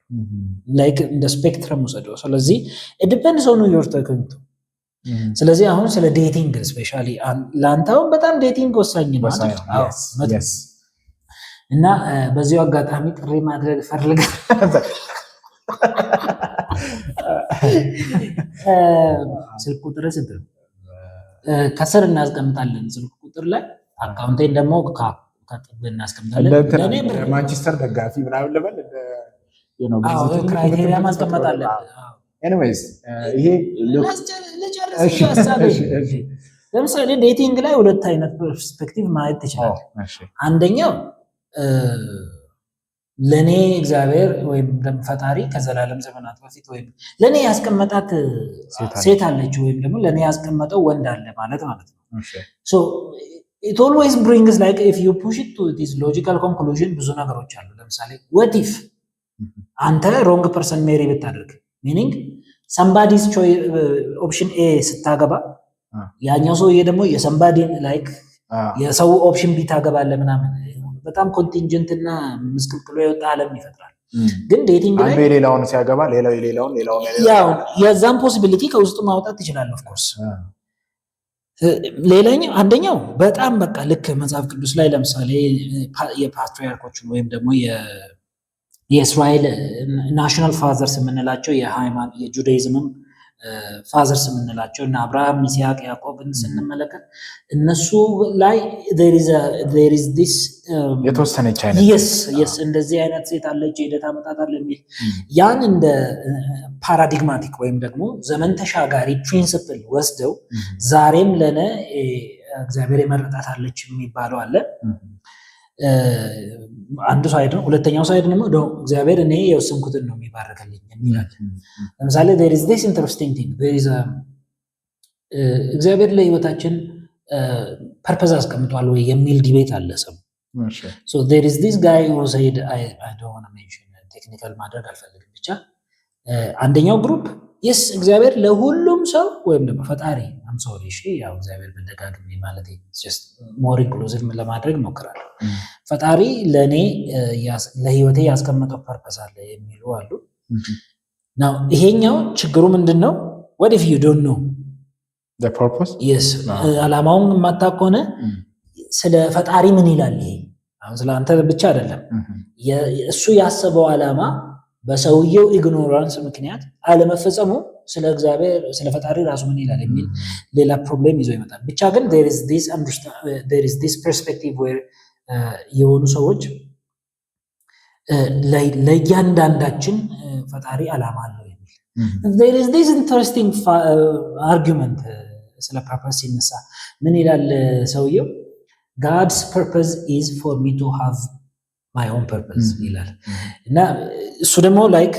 like እንደ ስፔክትረም ወሰደው። ስለዚህ it depends on your talking to ስለዚህ አሁን ስለ ዴቲንግ ስፔሻሊ ላንታው በጣም ዴቲንግ ወሳኝ ነው ማለት እና በዚሁ አጋጣሚ ጥሪ ማድረግ ፈልጋለሁ። ስልክ ቁጥር ስንት ነው? ከስር እናስቀምጣለን። ስልክ ቁጥር ላይ አካውንቴን ደግሞ ከጥብ እናስቀምጣለን። ለኔ ማንቸስተር ደጋፊ ምናምን ልበል ክራይቴሪያ ማስቀመጣለን። ኤኒዌይስ ይሄ ለምሳሌ ዴቲንግ ላይ ሁለት አይነት ፐርስፔክቲቭ ማየት ትችላል። አንደኛው ለኔ እግዚአብሔር ወይም ደግሞ ፈጣሪ ከዘላለም ዘመናት በፊት ወይም ለኔ ያስቀመጣት ሴት አለች ወይም ደግሞ ለኔ ያስቀመጠው ወንድ አለ ማለት ነው። so it always brings like if you push it to this logical conclusion ብዙ ነገሮች አሉ። ለምሳሌ what if አንተ wrong person ሜሪ ብታደርግ meaning somebody's choice option A ስታገባ ያኛው ሰውዬ ደግሞ የሰምባዲን ላይክ የሰው ኦፕሽን ቢ ታገባለህ ምናምን በጣም ኮንቲንጀንት እና ምስቅልቅሎ የወጣ ዓለም ይፈጥራል። ግን ዴቲንግ ላይ አንዱ የሌላውን ሲያገባ ሌላው የሌላውን ያው የዛም ፖሲቢሊቲ ከውስጡ ማውጣት ትችላለህ ኦፍ ኮርስ። ሌላኛው አንደኛው በጣም በቃ ልክ መጽሐፍ ቅዱስ ላይ ለምሳሌ የፓትሪያርኮችን ወይም ደግሞ የእስራኤል ናሽናል ፋዘርስ የምንላቸው የሃይማኖት የጁዳይዝምም ፋዘርስ የምንላቸው እና አብርሃም፣ ይስሐቅ፣ ያዕቆብን ስንመለከት እነሱ ላይ there is this የተወሰነች አይነት yes እንደዚህ አይነት ሴት አለች ሄደህ ታመጣታለህ የሚል ያን እንደ ፓራዲግማቲክ ወይም ደግሞ ዘመን ተሻጋሪ ፕሪንሲፕል ወስደው ዛሬም ለነ እግዚአብሔር የመረጣት አለች የሚባለው አለ። አንዱ ሳይድ ነው። ሁለተኛው ሳይድ ደግሞ እግዚአብሔር እኔ የወሰንኩትን ነው የሚባረክልኝ የሚላል። ለምሳሌ there is this interesting thing there is እግዚአብሔር ለህይወታችን ፐርፐዝ አስቀምጧል ወይ የሚል ዲቤት አለ ሰው። so there is this guy who said I don't want to mention ቴክኒካል ማድረግ አልፈልግም ብቻ አንደኛው ግሩፕ yes እግዚአብሔር ለሁሉም ሰው ወይም ደግሞ ፈጣሪ I'm sorry እሺ ያው እግዚአብሔር በደጋግሜ ማለት just more inclusive ለማድረግ ሞክራለሁ። ፈጣሪ ለኔ ለህይወቴ ያስቀመጠው ፐርፐስ አለ የሚሉ አሉ። now ይሄኛው ችግሩ ምንድነው? what if you don't know the purpose yes አላማውን የማታውቅ ከሆነ ስለ ፈጣሪ ምን ይላል ይሄ አሁን ስለ አንተ ብቻ አይደለም እሱ ያሰበው አላማ በሰውየው ኢግኖራንስ ምክንያት አለመፈጸሙ ስለ እግዚአብሔር ስለ ፈጣሪ ራሱ ምን ይላል የሚል ሌላ ፕሮብሌም ይዞ ይመጣል። ብቻ ግን there is this perspective where የሆኑ ሰዎች ለእያንዳንዳችን ፈጣሪ አላማ አለው የሚል there is this interesting argument ስለ ፐርፐስ ሲነሳ ምን ይላል ሰውየው God's purpose is for me to have my own purpose ይላል እና እሱ ደግሞ ላይክ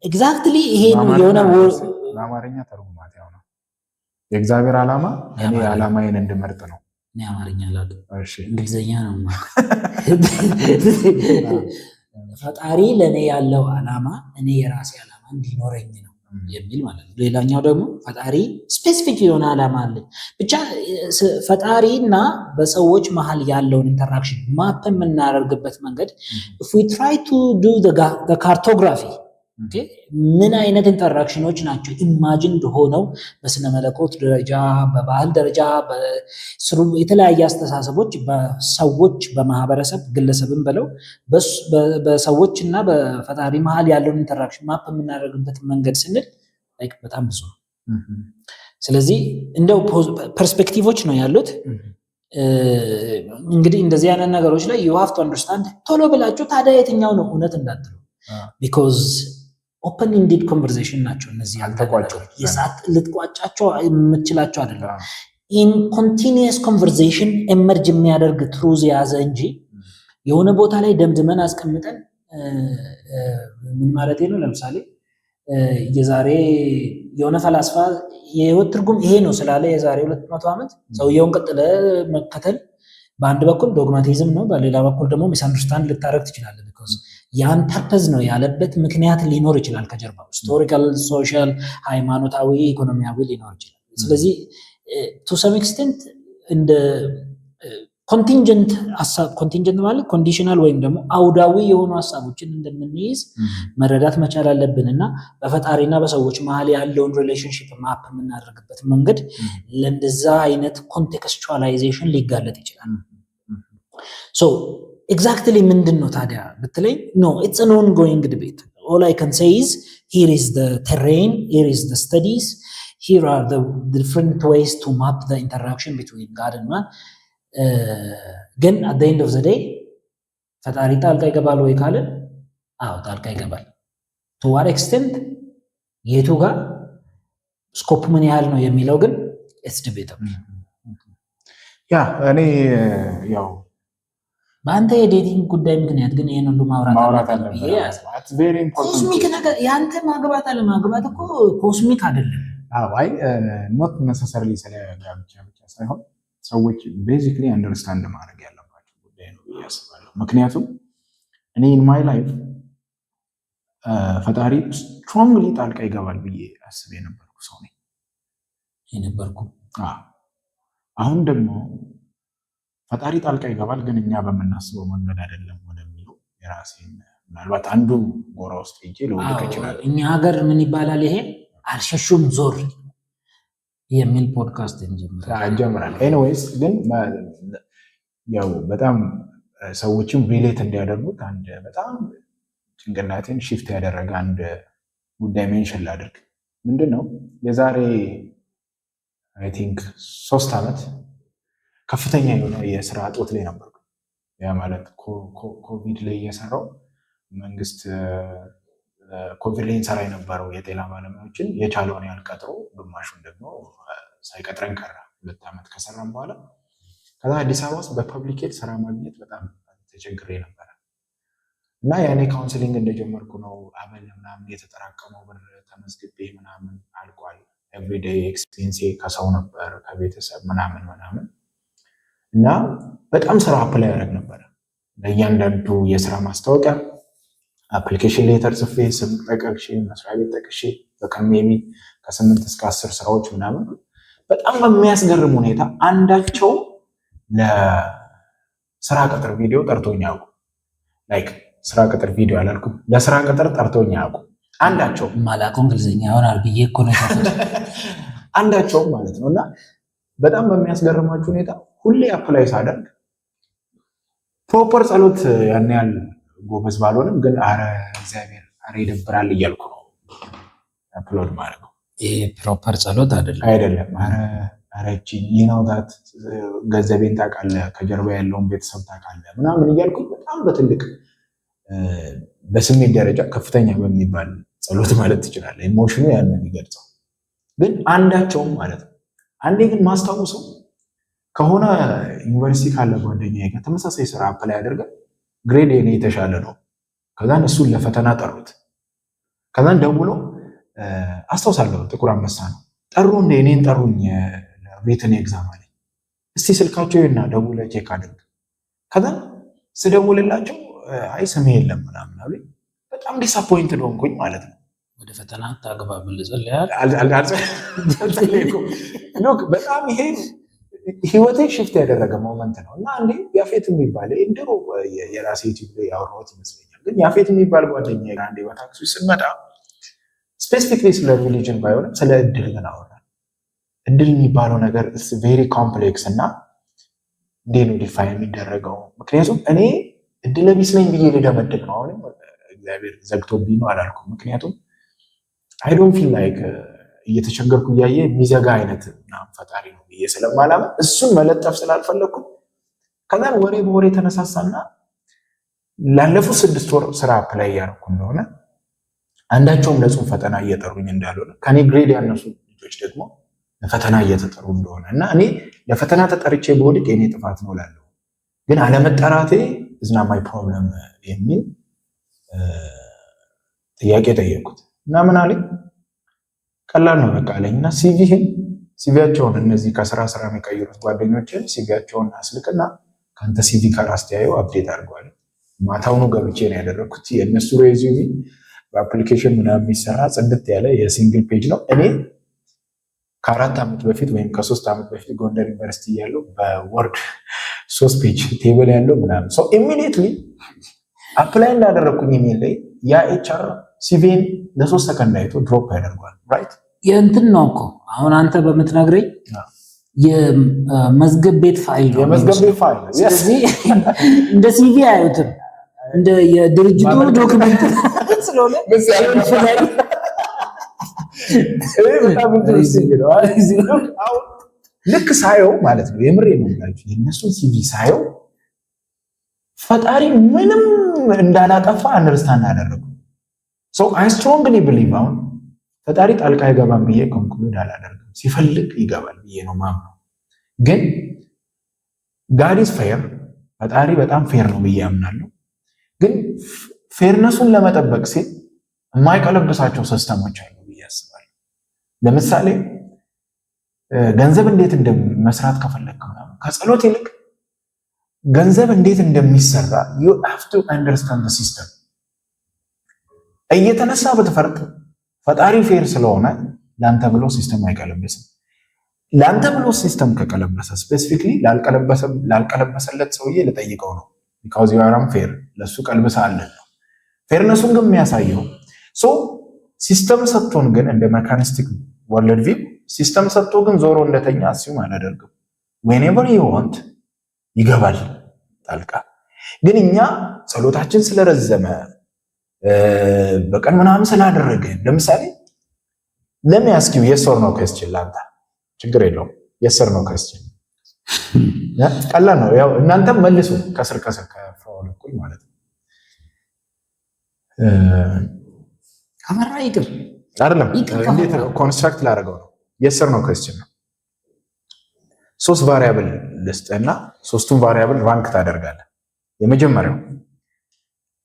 ኤግዛክትሊ ይሄ ነው የሆነ በአማርኛ ተርጉማት ያው ነው የእግዚአብሔር ዓላማ እኔ ዓላማዬን እንድመርጥ ነው። እኔ አማርኛ አላውቅም እሺ እንግሊዘኛ ነው ፈጣሪ ለኔ ያለው ዓላማ እኔ የራሴ ዓላማ እንዲኖረኝ ነው የሚል ማለት ነው። ሌላኛው ደግሞ ፈጣሪ ስፔሲፊክ የሆነ ዓላማ አለ። ብቻ ፈጣሪና በሰዎች መሃል ያለውን ኢንተራክሽን ማፕ የምናደርግበት መንገድ if we try to do the cartography ምን አይነት ኢንተራክሽኖች ናቸው ኢማጂንድ ሆነው በስነ መለኮት ደረጃ በባህል ደረጃ የተለያየ አስተሳሰቦች በሰዎች በማህበረሰብ ግለሰብን ብለው በሰዎች እና በፈጣሪ መሃል ያለውን ኢንተራክሽን ማፕ የምናደርግበት መንገድ ስንል በጣም ብዙ ነው። ስለዚህ እንደው ፐርስፔክቲቮች ነው ያሉት። እንግዲህ እንደዚህ አይነት ነገሮች ላይ you have to understand ቶሎ ብላችሁ ታዲያ የትኛው ነው እውነት እንዳትሉ because open ended conversation ናቸው እነዚህ ያልተቋጨው የሳት ልትቋጫቸው የምትችላቸው አይደለም። in continuous conversation emerge የሚያደርግ truth ያዘ እንጂ የሆነ ቦታ ላይ ደምድመን አስቀምጠን ምን ማለት ነው? ለምሳሌ የዛሬ የሆነ ፈላስፋ የህይወት ትርጉም ይሄ ነው ስላለ የዛሬ 200 ዓመት ሰውየውን ቀጥለ መከተል በአንድ በኩል ዶግማቲዝም ነው፣ በሌላ በኩል ደግሞ ሚስአንደርስታንድ ልታረግ ትችላለህ። because ያን ፐርፐዝ ነው ያለበት ምክንያት ሊኖር ይችላል ከጀርባው ሂስቶሪካል፣ ሶሻል፣ ሃይማኖታዊ፣ ኢኮኖሚያዊ ሊኖር ይችላል። ስለዚህ to some extent እንደ ኮንቲንጀንት ማለት ኮንዲሽናል ወይም ደግሞ አውዳዊ የሆኑ ሐሳቦችን እንደምንይዝ መረዳት መቻል አለብንና በፈጣሪና በሰዎች መሃል ያለውን ሪሌሽንሺፕ ማፕ የምናደርግበት መንገድ ለእንደዛ አይነት ኮንቴክስቹዋላይዜሽን ሊጋለጥ ይችላል። so exactly ምንድነው ታዲያ ብትለኝ no it's an ongoing debate. all I can say is here is the terrain, here is the studies, here are the different ways to map the interaction between God and man. ግን at the end of the day ፈጣሪ ጣልቃ ይገባል ወይ ካልን አዎ ጣልቃ ይገባል። to what extent የቱ ጋር ስኮፕ ምን ያህል ነው የሚለው ግን it's debatable። ያ እኔ ያው በአንተ የዴቲንግ ጉዳይ ምክንያት ግን ይሄን ሁሉ ማውራት አለብኝ። it's very important ኮስሚክ ነገር ያንተ ማግባት አለ ማግባት እኮ ኮስሚክ አይደለም። አዎ አይ not necessarily ስለጋብቻ ብቻ ሳይሆን ሰዎች ቤዚክሊ አንደርስታንድ ማድረግ ያለባቸው ጉዳይ ነው ብዬ አስባለሁ። ምክንያቱም እኔ in my life ፈጣሪ ስትሮንግሊ ጣልቃ ይገባል ብዬ አስቤ የነበርኩ ሰው ነኝ የነበርኩ። አሁን ደግሞ ፈጣሪ ጣልቃ ይገባል ግን እኛ በምናስበው መንገድ አይደለም ወደሚለው የራሴን ምናልባት አንዱ ጎራ ውስጥ ሄጄ ልወድቅ ይችላል። እኛ ሀገር ምን ይባላል ይሄ አልሸሹም ዞር የሚል ፖድካስት እንጀምራለን። ኤኒዌይስ ግን ያው በጣም ሰዎችም ሪሌት እንዲያደርጉት አንድ በጣም ጭንቅላቴን ሽፍት ያደረገ አንድ ጉዳይ ሜንሽን ላድርግ። ምንድን ነው የዛሬ አይ ቲንክ 3 ዓመት ከፍተኛ የሆነ የስራ እጦት ላይ ነበርኩ። ያ ማለት ኮቪድ ላይ እየሰራው መንግስት ኮቪድ ላይ እንሰራ የነበረው የጤና ባለሙያዎችን የቻለውን ያህል ቀጥሮ ግማሹን ደግሞ ሳይቀጥረን ቀረ። 2 ዓመት ከሰራን በኋላ ከዛ አዲስ አበባ ውስጥ በፐብሊክ ሄልዝ ስራ ማግኘት በጣም ተቸግሬ ነበረ እና ያኔ ካውንስሊንግ እንደጀመርኩ ነው አበል ምናምን የተጠራቀመው ብር ተመዝግቤ ምናምን አልቋል። ኤቭሪዴይ ኤክስፔንሴ ከሰው ነበር ከቤተሰብ ምናምን እና በጣም ስራ አፕላይ ያደርግ ነበረ። ለእያንዳንዱ የስራ ማስታወቂያ አፕሊኬሽን ሌተር ጽፌ ስም ጠቅሼ መስሪያ ቤት ጠቅሼ በቀን ሜቢ ከ8 እስከ 10 ስራዎች ምናምን በጣም በሚያስገርም ሁኔታ አንዳቸው ለስራ ቅጥር ቪዲዮ ጠርቶኝ ያውቁ። ላይክ ስራ ቅጥር ቪዲዮ አላልኩም፣ ለስራ ቅጥር ጠርቶኝ ያውቁ። አንዳቸው ማላውቀው እንግሊዝኛ ይሆናል ብዬ እኮ ነው አንዳቸው ማለት ነው። እና በጣም በሚያስገርማችሁ ሁኔታ ሁሌ አፕላይ ሳደርግ ፕሮፐር ጸሎት ያን ያህል ጎበዝ ባልሆንም ግን አረ እግዚአብሔር አረ ይደብራል እያልኩ ነው አፕሎድ ማለት ነው። ይሄ ፕሮፐር ጸሎት አይደለም። አረ እቺ ይናውታት ገንዘቤን ታውቃለህ፣ ከጀርባ ያለውን ቤተሰብ ታውቃለህ ምናምን እያልኩ በጣም በትልቅ በስሜት ደረጃ ከፍተኛ በሚባል ጸሎት ማለት ትችላለህ። ኢሞሽኑ ያን ነው የሚገልጸው። ግን አንዳቸውም ማለት ነው። አንዴ ግን ማስታወሰው ከሆነ ዩኒቨርሲቲ ካለ ጓደኛዬ ጋር ተመሳሳይ ስራ አፕላይ አድርገን ግሬድ የኔ የተሻለ ነው። ከዛን እሱን ለፈተና ጠሩት። ከዛን ደውሎ አስታውሳለሁ ጥቁር አንበሳ ነው ጠሩ እንደ እኔን ጠሩኝ ሪትን ኤግዛም አለኝ። እስቲ ስልካቸው እና ደውለ ቼክ አድርግ። ከዛን ስደውልላቸው አይ ስሜ የለም ምናምን አሉኝ። በጣም ዲስአፖይንትድ ሆንኩኝ ማለት ነው። ወደ ፈተና ታግባብል ጸልያል በጣም ይሄ ህይወቴ ሽፍት ያደረገ ሞመንት ነው። እና አንዴ ያፌት የሚባል ድሮ የራሴ ዩቲዩብ ላይ ያወራሁት ይመስለኛል። ግን ያፌት የሚባል ጓደኛዬ ጋር አንዴ በታክሲ ስንመጣ ስፔሲፊክሊ ስለ ሪሊጅን ባይሆንም ስለ እድል ግን አወራን። እድል የሚባለው ነገር ቬሪ ኮምፕሌክስ እና እንዴት ነው ዲፋይን የሚደረገው? ምክንያቱም እኔ እድለ ቢስ ነኝ ብዬ ልደመድብ ነው። አሁንም እግዚአብሔር ዘግቶብኝ ነው አላልኩም። ምክንያቱም አይ ዶንት ፊል ላይክ እየተቸገርኩ እያየ የሚዘጋ አይነት ፈጣሪ ነው ብዬ ስለማላምን እሱን መለጠፍ ስላልፈለግኩ ከዛን ወሬ በወሬ ተነሳሳና ላለፉት 6 ወር ስራ አፕላይ እያደረኩ እንደሆነ አንዳቸውም ለጽሁፍ ፈተና እየጠሩኝ እንዳልሆነ ከኔ ግሬድ ያነሱ ልጆች ደግሞ ለፈተና እየተጠሩ እንደሆነ እና እኔ ለፈተና ተጠርቼ በወድቅ የኔ ጥፋት ነው እላለሁ። ግን አለመጠራቴ እዝና ማይ ፕሮብለም የሚል ጥያቄ ጠየቁት እና ምን አለኝ? ቀላል ነው በቃ አለኝ እና ሲቪያቸውን እነዚህ ከስራ የሚቀይሩት ጓደኞችን ሲቪያቸውን አስልክና ከአንተ ሲቪ ጋር አስተያየው አፕዴት አድርገዋል። ማታውኑ ገብቼ ነው ያደረኩት። የእነሱ ሬዚዩሚ በአፕሊኬሽን ምናምን የሚሰራ ጽድት ያለ የሲንግል ፔጅ ነው። እኔ ከ4 ዓመት በፊት ወይም ከ3 ዓመት በፊት ጎንደር ዩኒቨርሲቲ ያለው በወርድ 3 ፔጅ ቴብል ያለው ምናምን ሰው ኢሚዲየትሊ አፕላይ እንዳደረኩኝ ኢሜል ላይ ያ ኤችአር ሲቪን ለ3 ሰከንድ አይቶ ድሮፕ ያደርጓል። ራይት የእንትን ነው እኮ አሁን አንተ በምትነግረኝ የመዝገብ ቤት ፋይል ነው። የመዝገብ ቤት ፋይል ስለዚህ እንደ ሲቪ አያዩትም፣ እንደ የድርጅቱ ዶክመንት ስለሆነ ልክ ሳየው ማለት ነው የምሬ ነው የምላችሁ የእነሱን ሲቪ ሳየው ፈጣሪ ምንም እንዳላጠፋ አንደርስታንድ አደረጉ። ሶ አይ ስትሮንግሊ ቢሊቭ አሁን ፈጣሪ ጣልቃ አይገባም ብዬ ኮንክሉድ አላደርግም። ሲፈልግ ይገባል ብዬ ነው ማምነው። ግን ጋድ ኢዝ ፌር፣ ፈጣሪ በጣም ፌር ነው ብዬ አምናለሁ። ግን ፌርነሱን ለመጠበቅ ሲል የማይቀለብሳቸው ሲስተሞች አሉ ብዬ አስባለሁ። ለምሳሌ ገንዘብ እንዴት እንደመስራት ከፈለክ ምናምን ከጸሎት ይልቅ ገንዘብ እንዴት እንደሚሰራ you have to understand the system። እየተነሳ በተፈርጥ ፈጣሪ ፌር ስለሆነ ላንተ ብሎ ሲስተም አይቀለብስም። ላንተ ብሎ ሲስተም ከቀለበሰ ስፔሲፊክሊ ላልቀለበሰለት ሰውዬ ልጠይቀው ነው። because you are unfair ለሱ ቀልብሳ አለ ነው። ፌርነሱን ግን የሚያሳየው ሲስተም ሰጥቶን ግን እንደ ሜካኒስቲክ ወርልድ ቪው ሲስተም ሰጥቶ ግን ዞሮ እንደተኛ አስዩም አላደርግም። ዌኔቨር ዩ ዋንት ይገባል ጣልቃ። ግን እኛ ጸሎታችን ስለረዘመ በቀን ምናምን ስላደረግን ለምሳሌ ለሚያስኪው የሶር ነው ኩዌስችን ላንተ ችግር የለውም። የሶር ነው ኩዌስችን ቀላል ነው። ያው እናንተም መልሱ ከስር ከፍራውን እኩል ማለት ነው። ከመራ ይቅር አይደለም እንዴት ነው ኮንስትራክት ላደርገው ነው። የሶር ነው ኩዌስችን ነው። 3 ቫሪያብል ልስጥና 3ቱን ቫሪያብል ራንክ ታደርጋለህ። የመጀመሪያው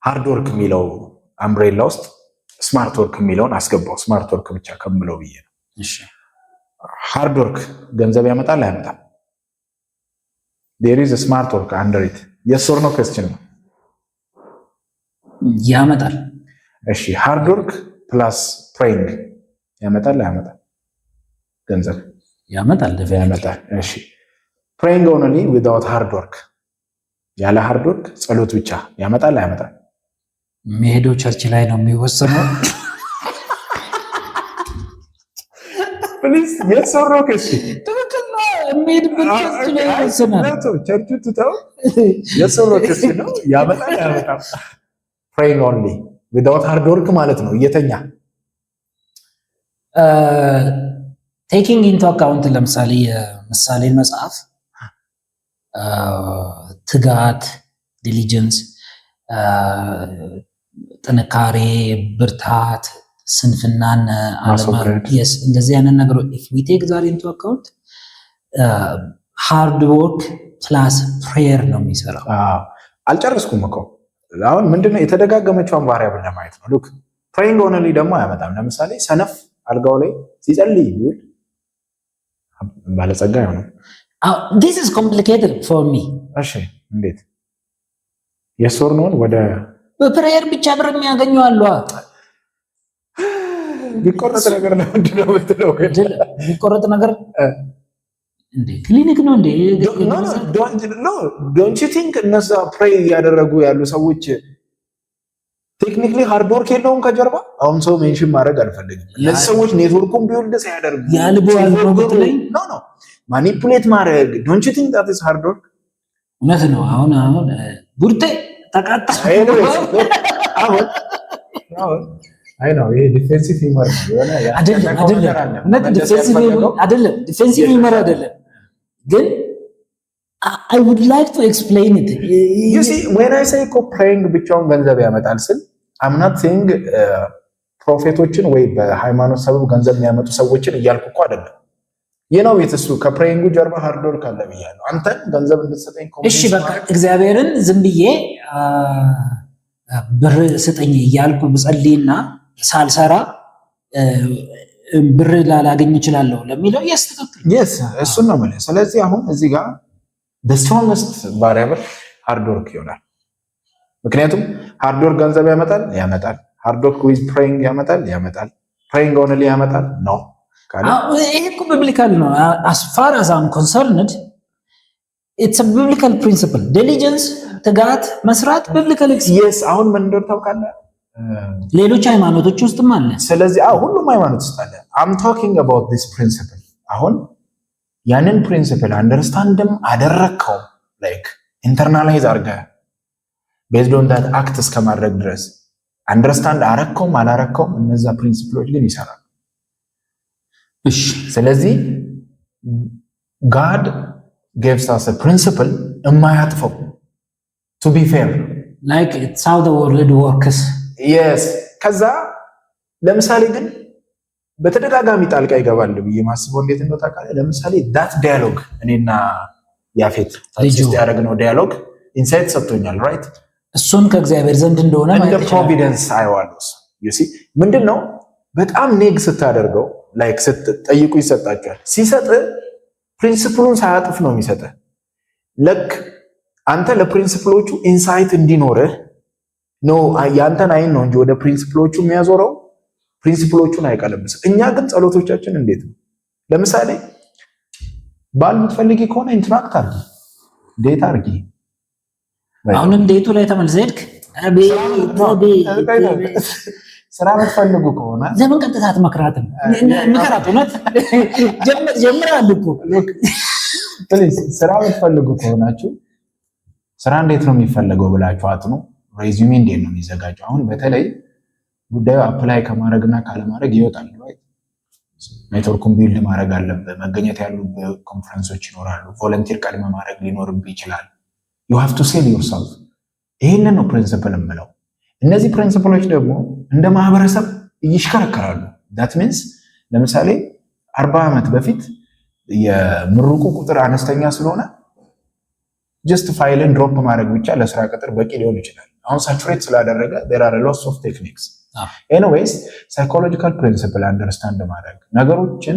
ሃርድ ወርክ የሚለው አምብሬላ ውስጥ ስማርት ወርክ የሚለውን አስገባው። ስማርት ወርክ ብቻ ከምለው ብዬ ነው። እሺ ሃርድ ወርክ ገንዘብ ያመጣል አያመጣም? there is a smart work under it yes or no question ነው። ያመጣል። እሺ ሃርድ ወርክ ፕላስ ፕሬይንግ ያመጣል አያመጣም? ገንዘብ ያመጣል ያመጣል። እሺ ፕሬይንግ only without hard work ያለ ሃርድ ወርክ ጸሎት ብቻ ያመጣል አያመጣም? የሚሄደው ቸርች ላይ ነው የሚወሰነው። ፕሊዝ yes or no question ትክክል ነው። የሚሄድበት ቸርች ላይ ይወሰናል። ቸርቹ ትተው yes or no question ነው። ያመጣል አያመጣም? praying only without hard work ማለት ነው እየተኛ ቴኪንግ ኢንቱ አካውንት ለምሳሌ የምሳሌ መጽሐፍ ትጋት፣ ዲሊጀንስ፣ ጥንካሬ፣ ብርታት፣ ስንፍናን አለማየስ እንደዚህ አይነት ነገሮች if we take that into account hard work plus prayer ነው የሚሰራው። አልጨረስኩም እኮ አሁን ምንድነው የተደጋገመችውን ቫሪያብል ለማየት ነው። ሉክ praying only ደግሞ አያመጣም። ለምሳሌ ሰነፍ አልጋው ላይ ሲጸልይ ቢውል ባለጸጋ አይሆንም። this is complicated for me። እሺ እንዴት የሶር ነው ወደ በፕሬየር ብቻ ብር የሚያገኙ አሉ። ቢቆረጥ ነገር ለምንድን ነው የምትለው? ቢቆረጥ ነገር እንዴ ክሊኒክ ነው እንዴ? ዶንት ዩ ቲንክ እነዛ ፕሬይ እያደረጉ ያሉ ሰዎች ቴክኒክሊ ሃርድ ወርክ የለውም ከጀርባ? አሁን ሰው ሜንሽን ማድረግ አልፈልግም። እነዚህ ሰዎች ኔትወርኩን ቢውልድ ሲያደርጉ ኖ ማኒፑሌት ማድረግ ዶንት ዩ ቲንክ ዳት ኢዝ ሃርድ ወርክ? እውነት ነው። አሁን ቡርቴ ተቃጣ አሁን አይ ነው ይሄ ዲፌንሲቭ ሂመር ነው አይደለም። ዲፌንሲቭ ሂመር አይደለም ግን I would like to explain it. You see when I say praying ብቻውን ገንዘብ ያመጣል ስል I'm not saying ፕሮፌቶችን ወይ በሃይማኖት ሰበብ ገንዘብ የሚያመጡ ሰዎችን እያልኩ እኮ አይደለም። የነው የተሱ ከፕሬይንጉ ጀርባ ሃርድ ወርክ አለ ብያለሁ። አንተ ገንዘብ እንድትሰጠኝ እሺ በቃ እግዚአብሔርን ዝም ብዬ ብር ስጠኝ እያልኩ ብጸልይና ሳልሰራ ብር ላላገኝ እችላለሁ ለሚለው yes ትክክል yes እሱን ነው ማለት። ስለዚህ አሁን እዚህ ጋር the strongest variable hard work ይሆናል። ምክንያቱም hard work ገንዘብ ያመጣል hard work with praying ያመጣል praying only ያመጣል ነው ካለ ይሄ እኮ biblical ነው። as far as I'm concerned it's a biblical principle. diligence ትጋት መስራት biblical yes አሁን ምን እንደሆነ ታውቃለህ? ሌሎች ሃይማኖቶች ውስጥም አለ። ስለዚህ ሁሉም ሃይማኖት ውስጥ አለ። I'm talking about this principle አሁን ያንን ፕሪንሲፕል አንደርስታንድም አደረከው ላይክ ኢንተርናላይዝ አድርገህ ቤዝድ ኦን ዳት አክት እስከማድረግ ድረስ አንደርስታንድ አረከውም አላረከውም እነዛ ፕሪንሲፕሎች ግን ይሰራሉ። እሺ ስለዚህ God gives us a principle የማያጥፈው to be fair like it's how the world works yes ከዛ ለምሳሌ ግን በተደጋጋሚ ጣልቃ ይገባል ብዬ ማስበው እንዴት ነው ታውቃለህ? ለምሳሌ ዳት ዳያሎግ እኔና ያፌት ታዲያ ያደረግነው ዳያሎግ ኢንሳይት ሰጥቶኛል ራይት። እሱን ከእግዚአብሔር ዘንድ እንደሆነ ማለት ነው። ፕሮቪደንስ አይዋልስ you see ምንድነው በጣም ኔግ ስታደርገው ላይክ ስትጠይቁ ይሰጣቸዋል። ሲሰጥ ፕሪንሲፕሉን ሳያጥፍ ነው የሚሰጠው። ለክ አንተ ለፕሪንሲፕሎቹ ኢንሳይት እንዲኖርህ ነው ያንተን አይን ነው እንጂ ወደ ፕሪንሲፕሎቹ የሚያዞረው ፕሪንሲፕሎቹን አይቀለብስም። እኛ ግን ጸሎቶቻችን እንዴት ነው? ለምሳሌ ባል የምትፈልጊ ከሆነ ኢንትራክት አድርጊ፣ ዴት አድርጊ። አሁንም ዴቱ ላይ ተመልሰህ ሄድክ። ስራ የምትፈልጉ ከሆነ ለምን ቀጥታ አትመክራትም? ምከራት። እውነት ጀምራል እኮ ፕሊዝ። ስራ የምትፈልጉ ከሆናችሁ ስራ እንዴት ነው የሚፈለገው ብላችሁ አጥኑ። ሬዚዩሜ እንዴት ነው የሚዘጋጀው? አሁን በተለይ ጉዳዩ አፕላይ ከማድረግና ካለማድረግ ይወጣል። ኔትወርኩን ቢልድ ማድረግ አለብህ። መገኘት ያሉብህ ኮንፈረንሶች ይኖራሉ። ቮለንቲር ቀድመ ማድረግ ሊኖርብህ ይችላል። ዩ ሃቭ ቱ ሴል ዮርሰልፍ። ይህንን ነው ፕሪንሲፕል የምለው። እነዚህ ፕሪንሲፕሎች ደግሞ እንደ ማህበረሰብ ይሽከረከራሉ። ዳት ሚንስ ለምሳሌ 40 ዓመት በፊት የምሩቁ ቁጥር አነስተኛ ስለሆነ ጀስት ፋይልን ድሮፕ ማድረግ ብቻ ለስራ ቅጥር በቂ ሊሆን ይችላል። አሁን ሳቹሬት ስላደረገ there are lots of techniques. ኤኒዌይስ ሳይኮሎጂካል ፕሪንሲፕል አንደርስታንድ ማድረግ ነገሮችን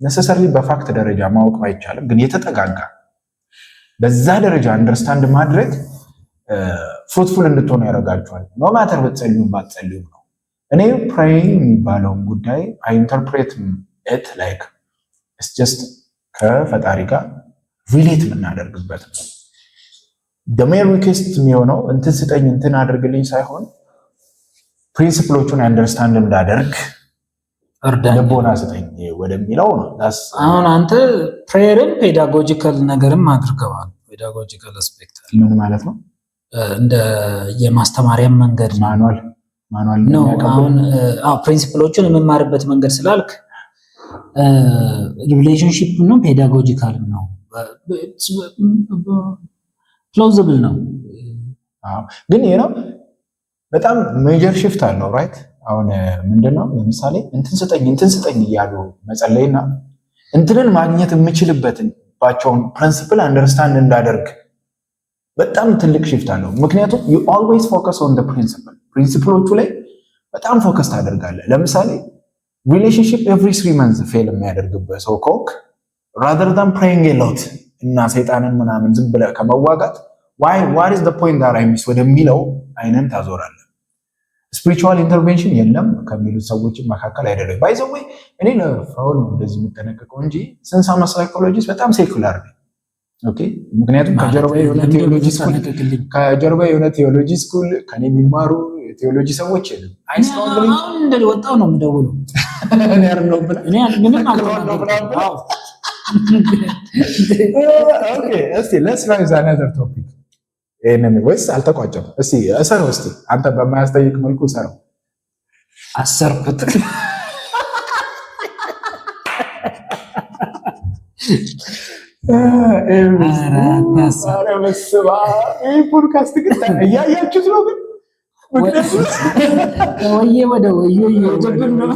ነሰሰርሊ በፋክት ደረጃ ማወቅ ባይቻልም ግን የተጠጋጋ በዛ ደረጃ አንደርስታንድ ማድረግ ፍሩትፉል እንድትሆኑ ያደርጋችኋል። ኖ ማተር በትጸልዩም ባትጸልዩም ነው። እኔ ፕሬይንግ የሚባለውን ጉዳይ አይ ኢንተርፕሬት ኢት ላይክ ኢትስ ጀስት ከፈጣሪ ጋር ሪሌት የምናደርግበት ነው። ደሜር ሪኩዌስት የሚሆነው እንትን ስጠኝ እንትን አድርግልኝ ሳይሆን ፕሪንሲፕሎቹን አንደርስታንድ እንዳደርግ ልቦና ስጠኝ ወደሚለው ነው። አሁን አንተ ፕሬየርን ፔዳጎጂካል ነገርም አድርገዋል። ፔዳጎጂካል አስፔክት ምን ማለት ነው? እንደ የማስተማሪያ መንገድ ማኑዋል ነው። አሁን ፕሪንሲፕሎቹን የምማርበት መንገድ ስላልክ ሪሌሽንሺፕ ነው፣ ፔዳጎጂካልም ነው፣ ፕላውዚብል ነው። ግን ይሄ ነው በጣም ሜጀር ሽፍት አለው። ራይት አሁን ምንድነው ለምሳሌ እንትን ስጠኝ እያሉ መጸለይና እንትንን ማግኘት የምችልበትን ባቸውን ፕሪንሲፕል አንደርስታንድ እንዳደርግ በጣም ትልቅ ሽፍት አለው። ምክንያቱም you always focus on the principle ፕሪንሲፕሎቹ ላይ በጣም ፎከስ ታደርጋለህ። ለምሳሌ ሪሌሽንሺፕ every 3 months ፌል የሚያደርግበት ሰው ኮክ rather than praying a lot እና ሰይጣንን ምናምን ዝም ብለህ ከመዋጋት what is the point that I miss ወደሚለው አይነን ታዞራለህ። ስፒሪቹዋል ኢንተርቬንሽን የለም ከሚሉት ሰዎች መካከል አይደለም። ባይ ዘ ወይ እኔ ለፍራውል ነው እንደዚህ የምጠነቀቀው እንጂ ሰንሳማ ሳይኮሎጂስት በጣም ሴኩላር ነው። ኦኬ ምክንያቱም ከጀርባ የሆነ ቴዎሎጂ ስኩል ከኔ የሚማሩ ቴዎሎጂ ሰዎች የለም። አሁን እንደወጣው ነው የምደውለው እኔ አይደለም ብላ እኔ ምንም አልተናገርኩም። ኦኬ እስቲ let's rise another topic። ይሄንን ወይስ አልተቋጨም? እስቲ እሰረው፣ እስቲ አንተ በማያስጠይቅ መልኩ እሰረው። አሰርኩት ፖድካስት ግን እያያችሁት ነው። ግን ወየ ወደ ወየ እየወጀብን ነው።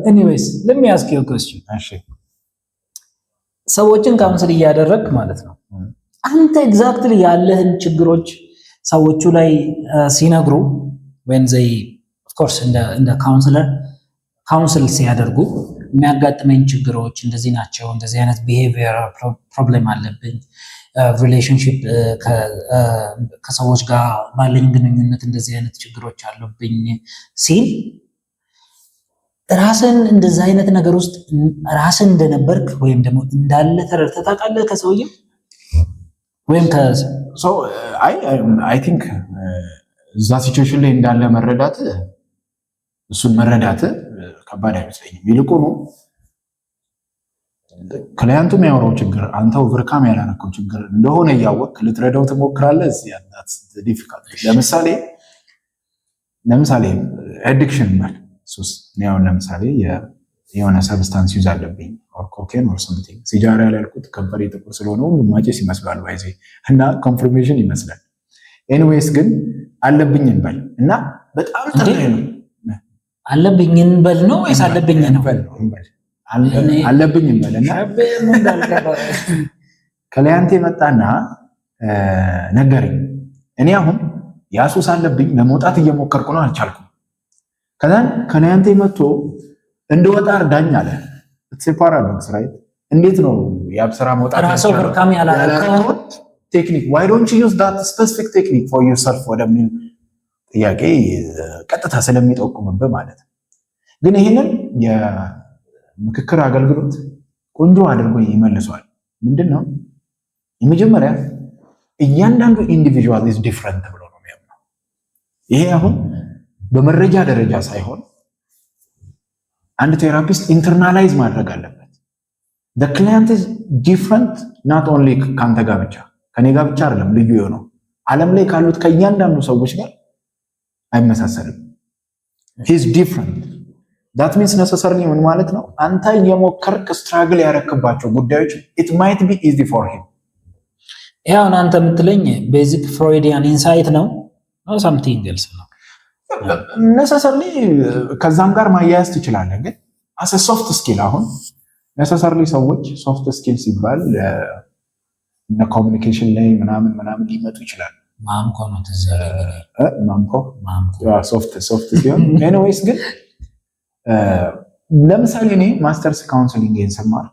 ኤኒዌይስ let me ask you a question። እሺ ሰዎችን ካውንስል እያደረግ ማለት ነው አንተ ኤግዛክትሊ ያለህን ችግሮች ሰዎቹ ላይ ሲነግሩ when they of course እንደ ካውንስል ሲያደርጉ የሚያጋጥመኝ ችግሮች እንደዚህ ናቸው፣ እንደዚህ አይነት ቢሄቪየር ፕሮብሌም አለብኝ፣ ሪሌሽንሺፕ ከሰዎች ጋር ባለኝ ግንኙነት እንደዚህ አይነት ችግሮች አሉብኝ ሲል ራስን እንደዚህ አይነት ነገር ውስጥ ራስን እንደነበርክ ወይም ደግሞ እንዳለ ተረድተህ ታውቃለህ ከሰውየው ወይም አይ ቲንክ እዛ ሲቹዌሽን ላይ እንዳለ መረዳት እሱን መረዳት ከባድ አይመስለኝም። ይልቁኑ ክላይንቱ የሚያወራው ችግር አንተ ኦቨርካም ያላረከው ችግር እንደሆነ እያወቅክ ልትረዳው ትሞክራለህ። that's difficult። ለምሳሌ አዲክሽን ማለት ሱስ ነው። ለምሳሌ የሆነ ሰብስታንስ ዩዝ አለብኝ ኦር ኮኬን ኦር something ሲጃራ ያልኩት ከበሬ ጥቁር ስለሆነ ሁሉ ማጨስ ይመስላል ባይዜ እና ኮንፈርሜሽን ይመስላል። ኤኒዌይስ ግን አለብኝ እንበል እና በጣም ጥሩ ነው። አለብኝ እንበል ነው ወይስ አለብኝ ነው? አለብኝ እንበል እና ክላይንት መጣና ነገረኝ። እኔ አሁን ያሱስ አለብኝ ለመውጣት እየሞከርኩ ነው፣ አልቻልኩም። ከዛን ክላይንት መጥቶ እንደወጣ እርዳኝ አለ። ፓራዶክስ ራይት። እንዴት ነው የአብስራ መውጣት ራስዎ ወርካም ያላረከው ቴክኒክ why don't you use that specific technique for yourself ወደሚል ጥያቄ ቀጥታ ስለሚጠቁምብህ ማለት ነው። ግን ይህንን የምክክር አገልግሎት ቆንጆ አድርጎ ይመልሰዋል። ምንድነው የመጀመሪያ እያንዳንዱ ኢንዲቪዥዋል ኢዝ ዲፍረንት ብሎ ነው የሚያምነው። ይሄ አሁን በመረጃ ደረጃ ሳይሆን አንድ ቴራፒስት ኢንተርናላይዝ ማድረግ አለበት። the client is different not only ካንተ ጋር ብቻ ከኔ ጋር ብቻ አይደለም ልዩ የሆነው ዓለም ላይ ካሉት ከእያንዳንዱ ሰዎች ጋር አይመሳሰልም። he is different. that means necessarily ምን ማለት ነው? አንተ የሞከርክ ስትራግል ያረክባቸው ጉዳዮች it might be easy for him። ያው አንተ የምትለኝ ቤዚክ ፍሮይዲያን ኢንሳይት ነው something else ነው necessarily ከዛም ጋር ማያያዝ ትችላለህ። ግን as a soft skill አሁን necessarily ሰዎች soft skill ሲባል እና ኮሚኒኬሽን ላይ ምናምን ሊመጡ ይችላል። ማምኮ ነው ተዘለ ማምኮ ሶፍት ሲሆን ኤኒዌይስ ግን ለምሳሌ እኔ ማስተርስ ካውንስሊንግ ስማር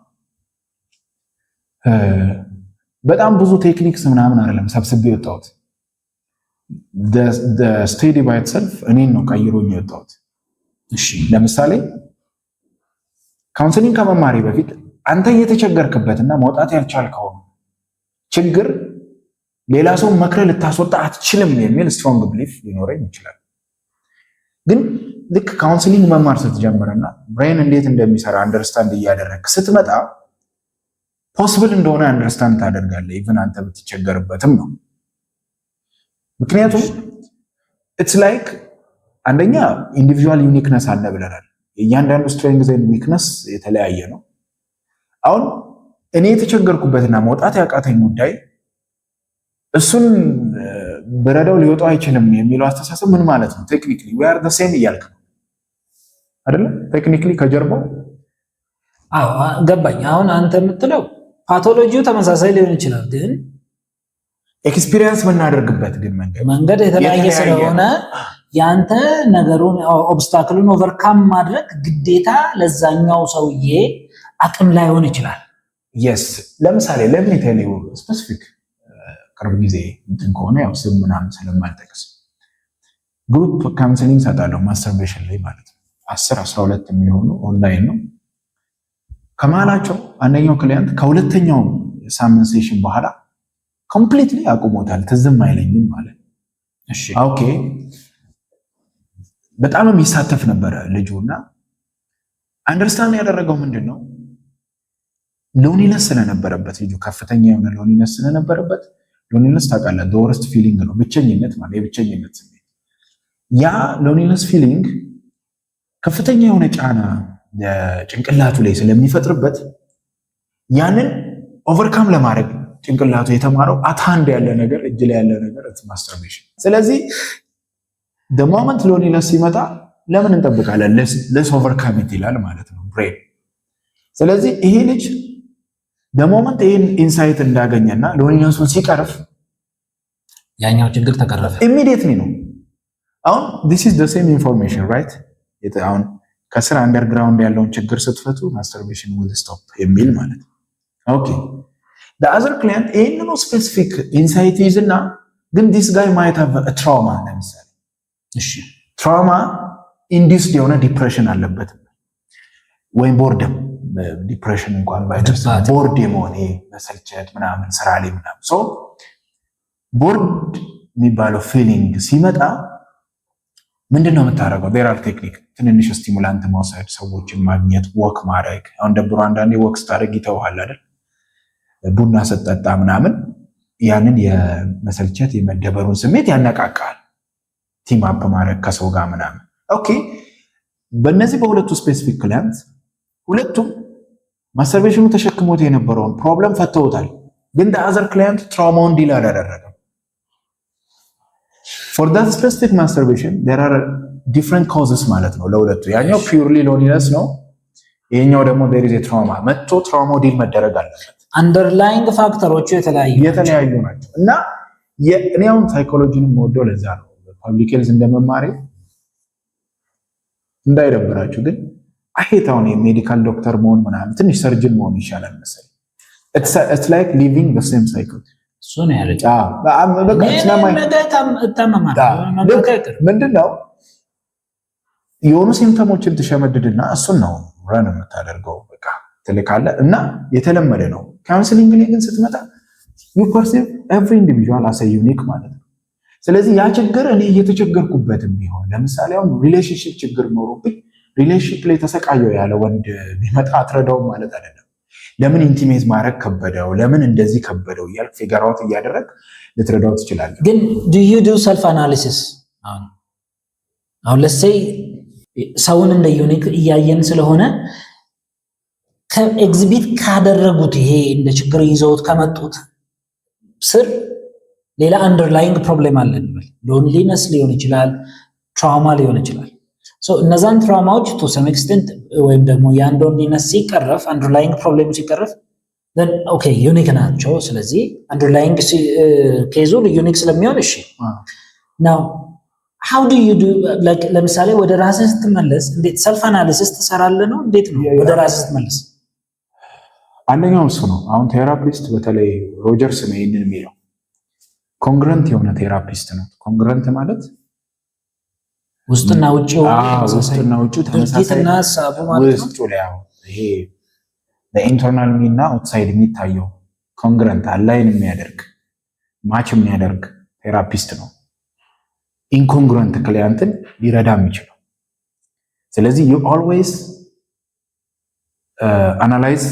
በጣም ብዙ ቴክኒክስ ምናምን አይደለም ሰብስቤ የወጣሁት። the study by itself እኔን ነው ቀይሮኝ የወጣሁት። እሺ ለምሳሌ ካውንስሊንግ ከመማሪ በፊት አንተ እየተቸገርክበትና መውጣት ያልቻልከው ችግር ሌላ ሰው መክረ ልታስወጣ አትችልም የሚል ስትሮንግ ብሊፍ ሊኖረኝ ይችላል። ግን ልክ ካውንስሊንግ መማር ስትጀምርና ብሬን እንዴት እንደሚሰራ አንደርስታንድ እያደረግ ስትመጣ ፖሲብል እንደሆነ አንደርስታንድ ታደርጋለህ። ኢቭን አንተ ብትቸገርበትም ነው። ምክንያቱም ኢትስ ላይክ አንደኛ ኢንዲቪጁዋል ዩኒክነስ አለ ብለናል። የእያንዳንዱ ስትሬንግዝ ኤንድ ዊክነስ የተለያየ ነው። አሁን እኔ የተቸገርኩበትና መውጣት ያቃተኝ ጉዳይ እሱን በረዳው ሊወጣው አይችልም የሚለው አስተሳሰብ ምን ማለት ነው? ቴክኒካሊ we are the same እያልክ ነው አይደል? ቴክኒካሊ ከጀርባው ገባኝ። አሁን አንተ የምትለው ፓቶሎጂው ተመሳሳይ ሊሆን ይችላል፣ ግን ኤክስፒሪየንስ የምናደርግበት ግን መንገድ የተለያየ ስለሆነ ያንተ ነገሩን ኦብስታክሉን ኦቨርካም ማድረግ ግዴታ ለዛኛው ሰውዬ አቅም ላይሆን ይችላል። yes ለምሳሌ let me tell you specific ቅርብ ጊዜ እንትን ከሆነ ያው ስም ምናምን ስለማልጠቅስ ግሩፕ ካውንስሊንግ ሰጣለሁ ማስተርቤሽን ላይ ማለት ነው። 10-12 የሚሆኑ ኦንላይን ነው። ከመሃላቸው አንደኛው ክሊያንት ከሁለተኛው ሳምንት ሴሽን በኋላ ኮምፕሊትሊ አቁሞታል። ትዝም አይለኝም ማለት እሺ ኦኬ በጣም የሚሳተፍ ነበረ ልጁና አንደርስታንድ ያደረገው ምንድነው ሎኒነስ ስለነበረበት ልጁ ከፍተኛ የሆነ ሎኒነስ ስለነበረበት ሎኒነስ ታውቃለህ the worst feeling ነው ብቸኝነት ማለት የብቸኝነት ስሜት ያ ሎኒነስ ፊሊንግ ከፍተኛ የሆነ ጫና ጭንቅላቱ ላይ ስለሚፈጥርበት ያንን ኦቨርካም ለማድረግ ጭንቅላቱ የተማረው አታንድ ያለ ነገር እጅ ላይ ያለ ነገር ማስተርቤሽን። ስለዚህ the moment loneliness ሲመጣ ለምን እንጠብቃለን? let's overcome it ይላል ማለት ነው ብሬን። ስለዚህ ይሄ ልጅ the moment ይሄን ኢንሳይት እንዳገኘና ሎኒነሱን ሲቀርፍ ያኛው ችግር ተቀረፈ immediately ነው። አሁን this is the same information right? አሁን ከስራ አንደርግራውንድ ያለውን ችግር ስትፈቱ masturbation will stop የሚል ማለት ነው። ኦኬ the other client ይሄንን ስፔሲፊክ ኢንሳይት ይዝና ግን this guy might have a trauma ለምሳሌ እሺ ትራውማ ኢንዲስድ የሆነ ዲፕሬሽን አለበት ወይም ቦርደም ዲፕሬሽን እንኳን ባይደርስ ቦርድ የመሆን መሰልቸት ምናምን ስራ ላይ ምናምን ሶ ቦርድ የሚባለው ፊሊንግ ሲመጣ ምንድነው የምታደርገው? there are technique ትንንሽ ስቲሙላንት መውሰድ፣ ሰዎችን ማግኘት፣ ወክ ማድረግ። አሁን ደብሮ አንዳንዴ ወክ ስታደርግ ይተውሃል አይደል? ቡና ስትጠጣ ምናምን ያንን የመሰልቸት የመደበሩን ስሜት ያነቃቃል። ቲም አፕ ማድረግ ከሰው ጋር ምናምን ኦኬ። በእነዚህ በሁለቱ ስፔሲፊክ ክላይንት ሁለቱም ማስተርቤሽኑ ተሸክሞት የነበረውን ፕሮብለም ፈተውታል። ግን the other client ትራውማውን ዲል አላደረገም። for that specific masturbation there are different causes ማለት ነው ለሁለቱ። ያኛው purely loneliness ነው፣ ይሄኛው ደግሞ there is a trauma መጥቶ ትራውማው ዲል መደረግ አለበት። አንደርላይንግ ፋክተሮቹ የተለያዩ ናቸው እና እኔ አሁን ሳይኮሎጂንም ወደው ለዛ ነው ፐብሊክ ሄልዝ እንደመማሪ እንዳይደብራችሁ። ግን አይታውን የሜዲካል ዶክተር መሆን ምናምን ትንሽ ሰርጅን መሆን ይሻላል መሰለኝ። it's like living the same cycle እሱ ነው ያለች። በቃ ምንድነው የሆኑ ሲምፕተሞችን ትሸመድድና እሱን ነው ረን የምታደርገው በቃ ትልካለህ እና የተለመደ ነው። ካውንስሊንግ ላይ ግን ስትመጣ you perceive every individual as a unique ማለት ነው። ስለዚህ ያ ችግር እኔ እየተቸገርኩበትም ቢሆን ለምሳሌ አሁን ሪሌሽንሺፕ ችግር ኖሮብኝ ሪሌሽንሺፕ ላይ ተሰቃየው ያለ ወንድ ቢመጣ አትረዳውም ማለት አይደለም። ለምን ኢንቲሜት ማድረግ ከበደው፣ ለምን እንደዚህ ከበደው እያልክ ፊገር አውት እያደረግ ልትረዳው ትችላለህ። ግን do you do self analysis? አሁን let's say ሰውን እንደ ዩኒክ እያየን ስለሆነ ከኤግዚቢት ካደረጉት ይሄ እንደ ችግር ይዘውት ከመጡት ስር ሌላ አንደርላይንግ ፕሮብሌም አለ እንበል። ሎንሊነስ ሊሆን ይችላል፣ ትራውማ ሊሆን ይችላል። ሶ እነዛን ትራውማዎች ቱ ሰም ኤክስቴንት ወይም ደግሞ ያን ሎንሊነስ ሲቀረፍ አንደርላይንግ ፕሮብሌም ሲቀረፍ then okay ዩኒክ ናቸው። ስለዚህ አንደርላይንግ ኬዙ ዩኒክ ስለሚሆን እሺ now how do you do like ለምሳሌ ወደ ራስህ ስትመለስ እንዴት ሰልፍ አናሊሲስ ትሰራለህ ነው? እንዴት ነው ወደ ራስህ ስትመለስ? አንደኛው እሱ ነው። አሁን ቴራፒስት በተለይ ሮጀርስ ነው ይሄንን የሚለው ኮንግረንት የሆነ ቴራፒስት ነው። ኮንግረንት ማለት ውስጥና ውጪው ተመሳሳይና ሀሳቡ ማለት ነው። ውስጡ ላይ ይሄ ለኢንተርናል ሚና አውትሳይድ የሚታየው ኮንግረንት አላይን የሚያደርግ ማች የሚያደርግ ቴራፒስት ነው። ኢንኮንግረንት ክሊያንትን ሊረዳ የሚችለው። ስለዚህ you always analyze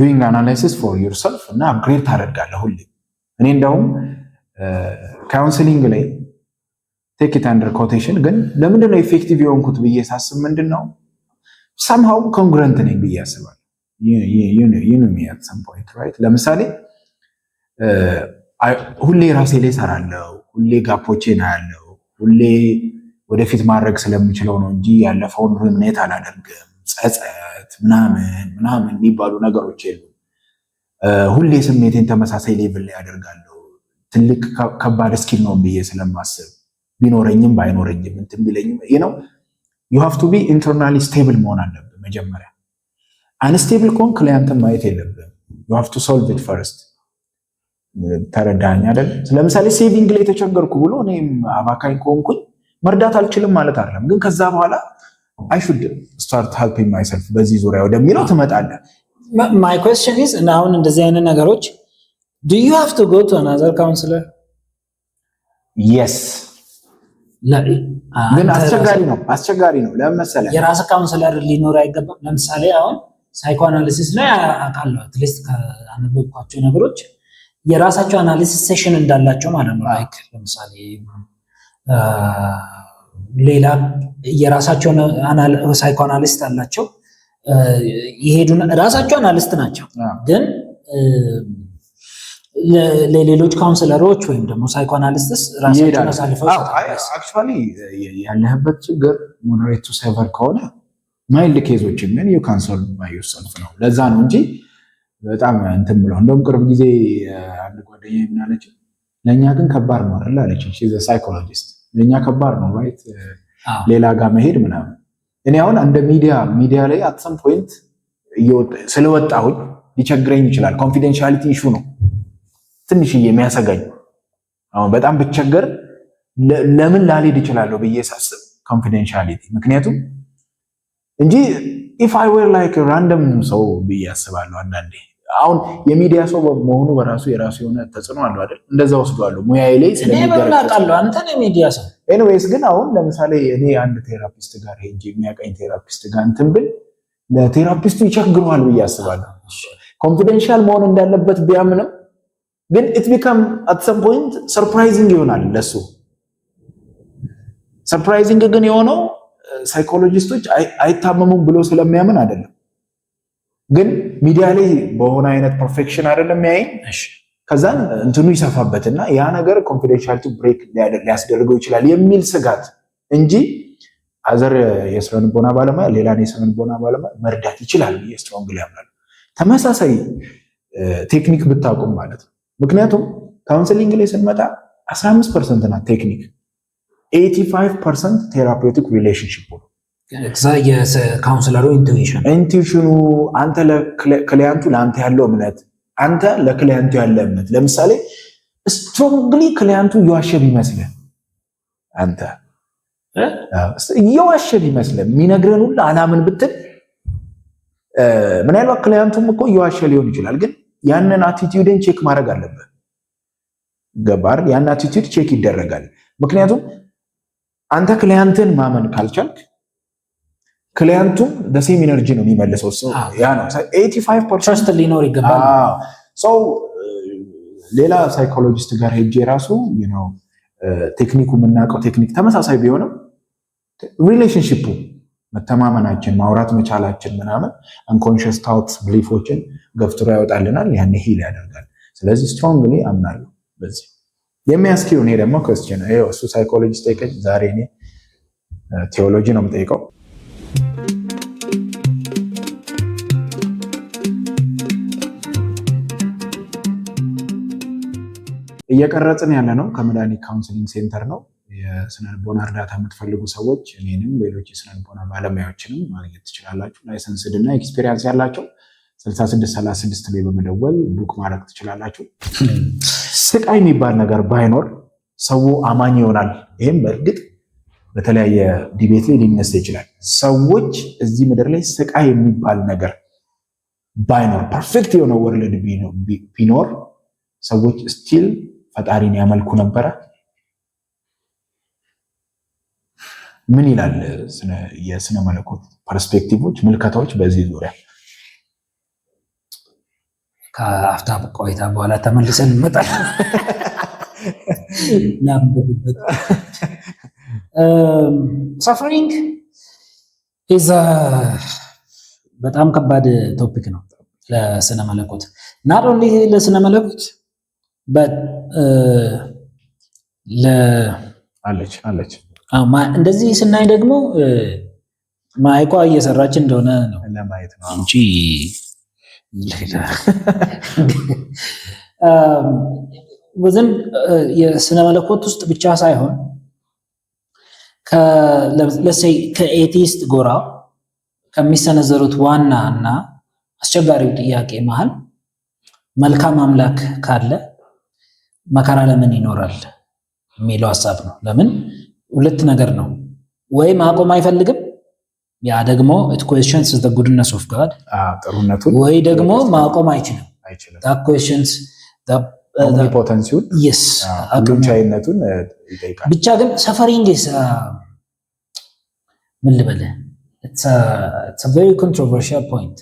doing analysis for yourself እና አፕግሬድ ታደርጋለህ ሁሌ። እኔ እንደውም ካውንስሊንግ ላይ ቴክ ኢት አንደር ኮቴሽን ግን ለምንድን ነው ኢፌክቲቭ የሆንኩት ብዬ ሳስብ ምንድነው somehow congruent ነኝ ብዬ አስባለሁ። you know me at some point right? ለምሳሌ ሁሌ ራሴ ላይ ሰራለሁ፣ ሁሌ ጋፖቼን አያለሁ፣ ሁሌ ወደፊት ማድረግ ስለምችለው ነው እንጂ ያለፈውን ሩሚኔት አላደርግም። ጸጸት ምናምን የሚባሉ ነገሮች የሉም። ሁሌ ስሜቴን ተመሳሳይ ሌቭል ላይ አደርጋለሁ። ትልቅ ከባድ ስኪል ነው ብዬ ስለማስብ ቢኖረኝም ባይኖረኝም እንትን ቢለኝም you have to be internally stable መሆን አለብህ መጀመሪያ። አንስቴብል ከሆንክ ክላይንትን ማየት የለብህም። you have to solve it first። ተረዳኝ አይደል? ለምሳሌ ሴቪንግ ላይ ተቸገርኩ ብሎ እኔም አባካኝ ከሆንኩኝ መርዳት አልችልም ማለት አይደለም። ግን ከዛ በኋላ I should start helping myself በዚህ ዙሪያ ወደሚለው ትመጣለህ። My question is now እንደዚህ አይነት ነገሮች do you have to go to another counselor? Yes. ግን አስቸጋሪ ነው። ለምን መሰለህ? የራስ ካውንሰለር ሊኖር አይገባም? ለምሳሌ አሁን ሳይኮ አናሊሲስ ላይ አውቃለሁ አትሊስት ከአነበብኳቸው ነገሮች የራሳቸው አናሊሲስ ሴሽን እንዳላቸው ማለት ነው። ላይክ ለምሳሌ ሌላ የራሳቸው ሳይኮ አናሊስት አላቸው። ይሄዱና ራሳቸው አናሊስት ናቸው። ግን ለሌሎች ካውንሰለሮች ወይም ደግሞ ሳይኮ አናሊስትስ ራሳቸውን አሳልፈው አክቹአሊ ያለህበት ችግር ሞዴሬት ቱ ሴቨር ከሆነ ማይልድ ኬዞችን ግን you can solve by yourself ነው። ለዛ ነው እንጂ በጣም እንትን ብለው እንደውም ቅርብ ጊዜ አንድ ጓደኛዬ ምን አለች፣ ለኛ ግን ከባድ ነው አይደል አለች። she is a psychologist ለኛ ከባድ ነው right ሌላ ጋር መሄድ ምናምን። እኔ አሁን እንደ ሚዲያ ላይ at some point ስለወጣሁኝ ሊቸግረኝ ይችላል። ኮንፊደንሻሊቲ ኢሹ ነው ትንሽ የሚያሰጋኝ። አሁን በጣም ብቸገር ለምን ላልሄድ ይችላል ብዬ ሳስብ ኮንፊደንሻሊቲ ምክንያቱም እንጂ if I were like a random ሰው ብዬ አስባለሁ አንዳንዴ። አሁን የሚዲያ ሰው መሆኑ በራሱ የራሱ የሆነ ተጽዕኖ አለው አይደል? እንደዛ ወስዷለሁ ሙያዬ ላይ ስለሚገርም አንተ ነው የሚዲያ ሰው። ኤኒዌይስ ግን አሁን ለምሳሌ እኔ አንድ ቴራፒስት ጋር ሄጄ የሚያቀኝ ቴራፒስት ጋር እንትን ብል ለቴራፒስቱ ይቸግረዋል ብዬ አስባለሁ። ኮንፊደንሻል መሆን እንዳለበት ቢያምንም ግን it become at some point surprising ይሆናል ለሱ። surprising ግን የሆነው ሳይኮሎጂስቶች አይታመሙም ብሎ ስለሚያምን አይደለም። ግን ሚዲያ ላይ በሆነ አይነት ፐርፌክሽን አይደለም ያየኝ። ከዛን እንትኑ ይሰፋበትና ያ ነገር ኮንፊደንሻሊቲ ብሬክ ሊያስደርገው ይችላል የሚል ስጋት እንጂ አዘር የስነ ልቦና ባለሙያ ሌላን የስነ ልቦና ባለሙያ መርዳት ይችላል ብዬ ስትሮንግሊ አምናለሁ። ተመሳሳይ ቴክኒክ ብታውቁም ማለት ነው። ምክንያቱም ካውንሰሊንግ ላይ ስንመጣ 15% ናት ቴክኒክ፣ 85% ቴራፒውቲክ ሪሌሽንሺፕ ነው። የካውንሰለሩ ኢንቱዊሽኑ አንተ ለክሊያንቱ ለአንተ ያለው እምነት፣ አንተ ለክሊያንቱ ያለ እምነት። ለምሳሌ ስትሮንግሊ ክሊያንቱ እየዋሸ ቢመስልህ አንተ እየዋሸ ቢመስልህ የሚነግረን ሁሉ አላምን ብትል ምናልባት ክላያንቱም እኮ እየዋሸ ሊሆን ይችላል፣ ግን ያንን አቲቲዩድን ቼክ ማድረግ አለብህ። ገባር? ያን አቲቲዩድ ቼክ ይደረጋል። ምክንያቱም አንተ ክላያንትን ማመን ካልቻልክ ክላያንቱም በሴም ኢነርጂ ነው የሚመልሰው። ያ ነው 85% ሊኖር ይገባል። ሰው ሌላ ሳይኮሎጂስት ጋር ሄጄ ራሱ ቴክኒኩ የምናውቀው ቴክኒክ ተመሳሳይ ቢሆንም ሪሌሽንሺፑ መተማመናችን፣ ማውራት መቻላችን ምናምን አንኮንሽስ ታውትስ ብሊፎችን ገፍትሮ ያወጣልናል። ያን ሂል ያደርጋል። ስለዚህ ስትሮንግሊ አምናለሁ በዚህ የሚያስኪው። እኔ ደግሞ ኮስችን እሱ ሳይኮሎጂስት ጠይቀኝ፣ ዛሬ እኔ ቴዎሎጂ ነው የምጠይቀው። እየቀረጽን ያለ ነው ከመድኃኒት ካውንስሊንግ ሴንተር ነው። የስነልቦና እርዳታ የምትፈልጉ ሰዎች እኔንም ሌሎች የስነልቦና ባለሙያዎችንም ማግኘት ትችላላችሁ። ላይሰንስድ እና ኤክስፔሪንስ ያላቸው 6636 ላይ በመደወል ቡክ ማድረግ ትችላላችሁ። ስቃይ የሚባል ነገር ባይኖር ሰው አማኝ ይሆናል። ይህም በእርግጥ በተለያየ ዲቤት ላይ ሊነሳ ይችላል። ሰዎች እዚህ ምድር ላይ ስቃይ የሚባል ነገር ባይኖር፣ ፐርፌክት የሆነ ወርልድ ቢኖር ሰዎች ስቲል ፈጣሪን ያመልኩ ነበረ። ምን ይላል የስነ መለኮት ፐርስፔክቲቮች፣ ምልከታዎች በዚህ ዙሪያ? ከአፍታ ቆይታ በኋላ ተመልሰን እንመጣለን። ላምብብበት። ሰፈሪንግ ኢዝ በጣም ከባድ ቶፒክ ነው ለስነ መለኮት። ናት ኦንሊ ለስነ መለኮት አለች። እንደዚህ ስናይ ደግሞ ማይኳ እየሰራች እንደሆነ ነው ለማየት ነው እንጂ ወዘን የስነ መለኮት ውስጥ ብቻ ሳይሆን ከኤቲስት ጎራ ከሚሰነዘሩት ዋና እና አስቸጋሪው ጥያቄ መሃል መልካም አምላክ ካለ መከራ ለምን ይኖራል የሚለው ሐሳብ ነው። ለምን? ሁለት ነገር ነው። ወይ ማቆም አይፈልግም፣ ያ ደግሞ it questions the goodness of God። ጥሩነቱን። ወይ ደግሞ ማቆም አይችልም። that questions the omnipotency-ን yes አቅምቻይነቱን ይጠይቃል። ብቻ ግን ሰፈሪንግ ምን ልበልህ it's a very controversial point።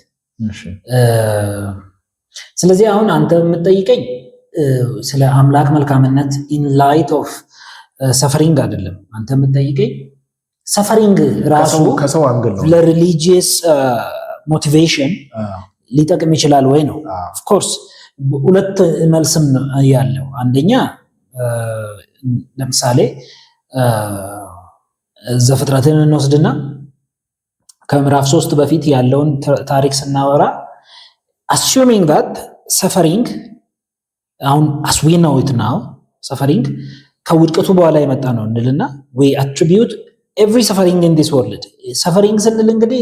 ስለዚህ አሁን አንተ የምትጠይቀኝ ስለ አምላክ መልካምነት in light of ሰፈሪንግ አይደለም። አንተ የምትጠይቀኝ ሰፈሪንግ ራሱ ከሰው አንግል ነው ለሪሊጂየስ ሞቲቬሽን ሊጠቅም ይችላል ወይ ነው። ኦፍ ኮርስ ሁለት መልስም ያለው። አንደኛ ለምሳሌ ዘፍጥረትን እንወስድና ከምዕራፍ 3 በፊት ያለውን ታሪክ ስናወራ assuming that suffering አሁን as we know it now suffering ከውድቀቱ በኋላ የመጣ ነው እንልና we attribute every suffering in this world suffering ስንል እንግዲህ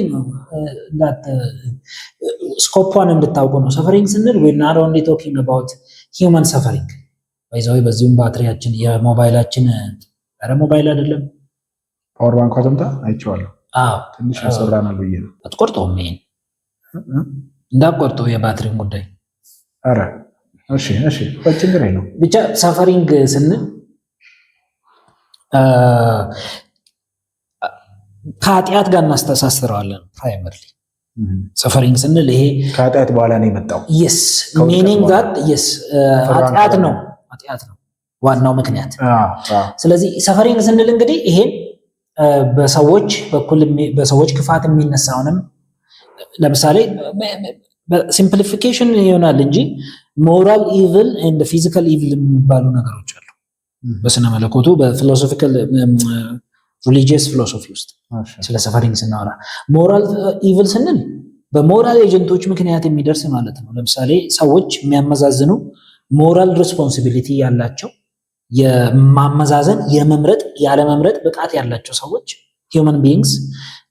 ስኮፑን እንድታውቁ ነው። suffering ስንል we not only talking about human suffering በዚህም ባትሪያችን የሞባይላችን ሞባይል አይደለም ፓወር ባንክ አጥምታ አይቼዋለሁ። ትንሽ ያሰራናል ብዬ ነው። አትቆርጠውም? ይሄን እንዳቆርጠው የባትሪን ጉዳይ። አረ እሺ ችግር የለውም። ብቻ ሰፈሪንግ ስንል ከኃጢአት ጋር እናስተሳስረዋለን። ፕራይመርሊ ሰፈሪንግ ስንል ይሄ ከኃጢአት በኋላ ነው የመጣው። yes meaning that yes ኃጢአት ነው ዋናው ምክንያት። ስለዚህ ሰፈሪንግ ስንል እንግዲህ ይሄን በሰዎች በኩል በሰዎች ክፋት የሚነሳውንም ለምሳሌ ሲምፕሊፊኬሽን ይሆናል እንጂ ሞራል ኢቪል ኤንድ ፊዚካል ኢቪል የሚባሉ ነገሮች አሉ በስነ መለኮቱ በፊሎሶፊካል ሪሊጂየስ ፊሎሶፊ ውስጥ ስለ ሰፈሪንግ ስናወራ። ሞራል ኢቪል ስንል በሞራል ኤጀንቶች ምክንያት የሚደርስ ማለት ነው። ለምሳሌ ሰዎች የሚያመዛዝኑ ሞራል ሪስፖንሲቢሊቲ ያላቸው የማመዛዘን የመምረጥ ያለመምረጥ ብቃት ያላቸው ሰዎች ሂውመን ቢንግስ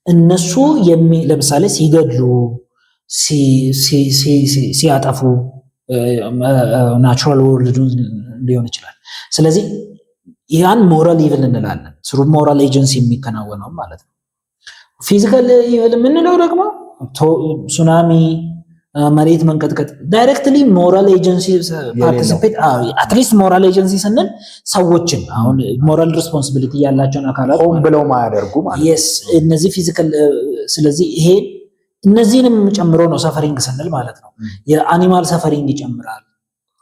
እነሱ ለምሳሌ ሲገድሉ ሲያጠፉ ናቹራል ወርልዱን ሊሆን ይችላል። ስለዚህ ያን ሞራል ኢቭል እንላለን። ስሩ ሞራል ኤጀንሲ የሚከናወነው ማለት ነው። ፊዚካል ኢቭል የምንለው ደግሞ ሱናሚ፣ መሬት መንቀጥቀጥ ዳይሬክትሊ ሞራል ኤጀንሲ ፓርቲሲፔት አትሊስት ሞራል ኤጀንሲ ስንል ሰዎችን አሁን ሞራል ሪስፖንሲቢሊቲ ያላቸውን አካላት ሆን ብለው ማያደርጉ ማለት yes እነዚህ ፊዚካል ስለዚህ ይሄ እነዚህንም ጨምሮ ነው ሰፈሪንግ ስንል ማለት ነው። የአኒማል ሰፈሪንግ ይጨምራል፣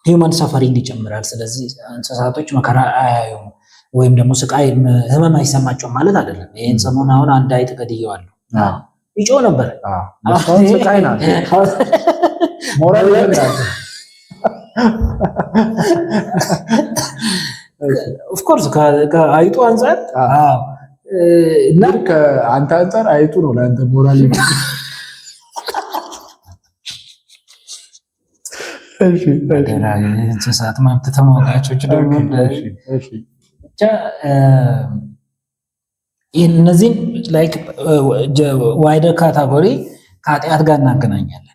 ሂውማን ሰፈሪንግ ይጨምራል። ስለዚህ እንስሳቶች መከራ አያዩም ወይም ደግሞ ስቃይ ህመም አይሰማቸውም ማለት አይደለም። ይሄን ሰሞን አሁን አንድ አይጥ ገድየዋለሁ ይጮ ነበር። ስቃይ ናት ሞራል ኦፍ ኮርስ ከአይጡ አንፃር እና ከአንተ አንፃር አይጡ ነው ለአንተ ሞራል እንስሳት መብት ተሟጋቾች ደግሞ ብቻ እነዚህን ላይክ ዋይደር ካታጎሪ ከኃጢአት ጋር እናገናኛለን።